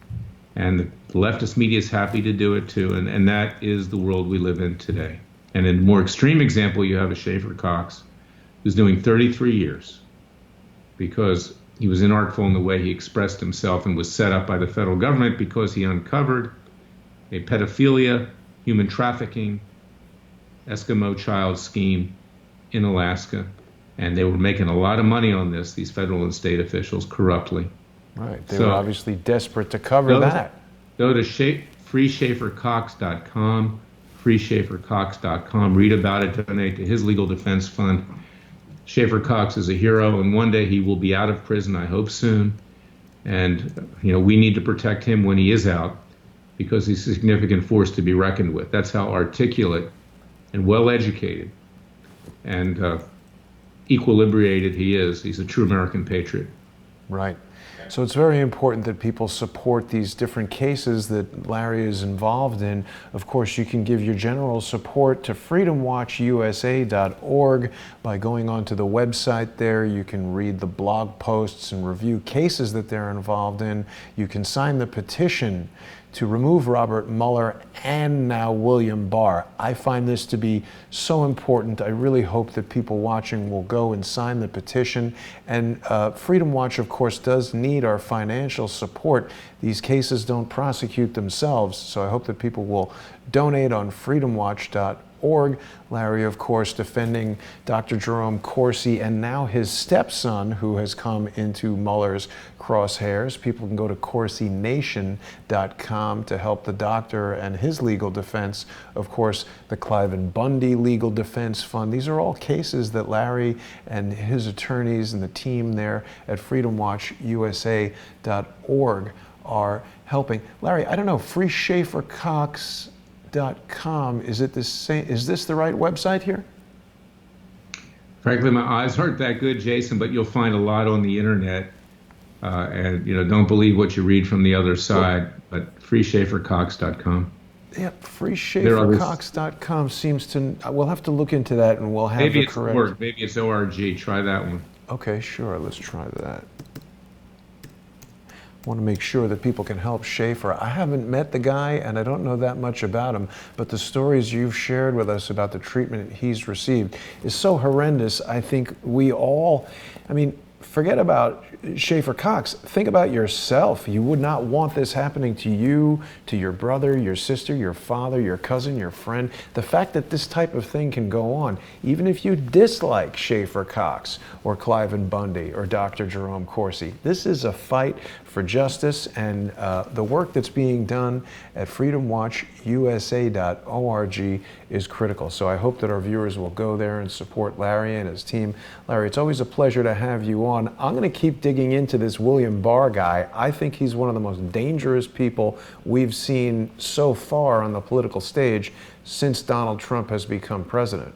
and the leftist media is happy to do it too, and that is the world we live in today. And in a more extreme example, you have a Schaefer Cox who's doing 33 years. Because he was inartful in the way he expressed himself and was set up by the federal government because he uncovered a pedophilia, human trafficking, Eskimo child scheme in Alaska. And they were making a lot of money on this, these federal and state officials, corruptly. Right. They were obviously desperate to cover that. Go to freeschaefercox.com, freeschaefercox.com. Read about it, donate to his legal defense fund. Schaefer Cox is a hero, and one day he will be out of prison, I hope soon. And, we need to protect him when he is out because he's a significant force to be reckoned with. That's how articulate and well-educated and equilibrated he is. He's a true American patriot. Right. So it's very important that people support these different cases that Larry is involved in. Of course, you can give your general support to freedomwatchusa.org by going onto the website there. You can read the blog posts and review cases that they're involved in. You can sign the petition to remove Robert Mueller and now William Barr. I find this to be so important. I really hope that people watching will go and sign the petition. And Freedom Watch, of course, does need our financial support. These cases don't prosecute themselves, so I hope that people will donate on freedomwatch.org. Larry, of course, defending Dr. Jerome Corsi and now his stepson, who has come into Mueller's crosshairs. People can go to CorsiNation.com to help the doctor and his legal defense. Of course, the Klayman Bundy Legal Defense Fund. These are all cases that Larry and his attorneys and the team there at freedomwatchusa.org are helping. Larry, I don't know, freeschaefercox.com. Is it the same? Is this the right website here? Frankly, my eyes aren't that good, Jason, but you'll find a lot on the internet. And don't believe what you read from the other side, but freeschaefercox.com. Yep, freeschaefercox.com seems to, we'll have to look into that and we'll have maybe the correct. Maybe it's Org, maybe it's ORG. Try that one. Okay, sure, let's try that. I want to make sure that people can help Schaefer. I haven't met the guy and I don't know that much about him, but the stories you've shared with us about the treatment he's received is so horrendous. I think we all, forget about Schaefer Cox. Think about yourself. You would not want this happening to you, to your brother, your sister, your father, your cousin, your friend. The fact that this type of thing can go on, even if you dislike Schaefer Cox or Klayman Bundy or Dr. Jerome Corsi, this is a fight for justice, and the work that's being done at freedomwatchusa.org is critical. So I hope that our viewers will go there and support Larry and his team. Larry, it's always a pleasure to have you on. I'm going to keep digging into this William Barr guy. I think he's one of the most dangerous people we've seen so far on the political stage since Donald Trump has become president.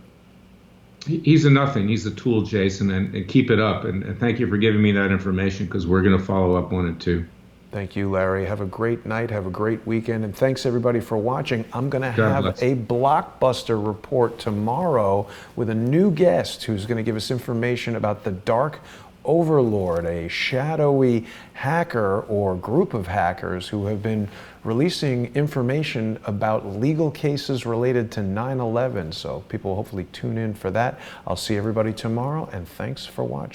He's a nothing. He's a tool, Jason, and keep it up. And thank you for giving me that information because we're going to follow up on it too. Thank you, Larry. Have a great night. Have a great weekend. And thanks, everybody, for watching. I'm going to have a blockbuster report tomorrow with a new guest who's going to give us information about the dark overlord, a shadowy hacker or group of hackers who have been releasing information about legal cases related to 9/11. So people will hopefully tune in for that. I'll see everybody tomorrow, and thanks for watching.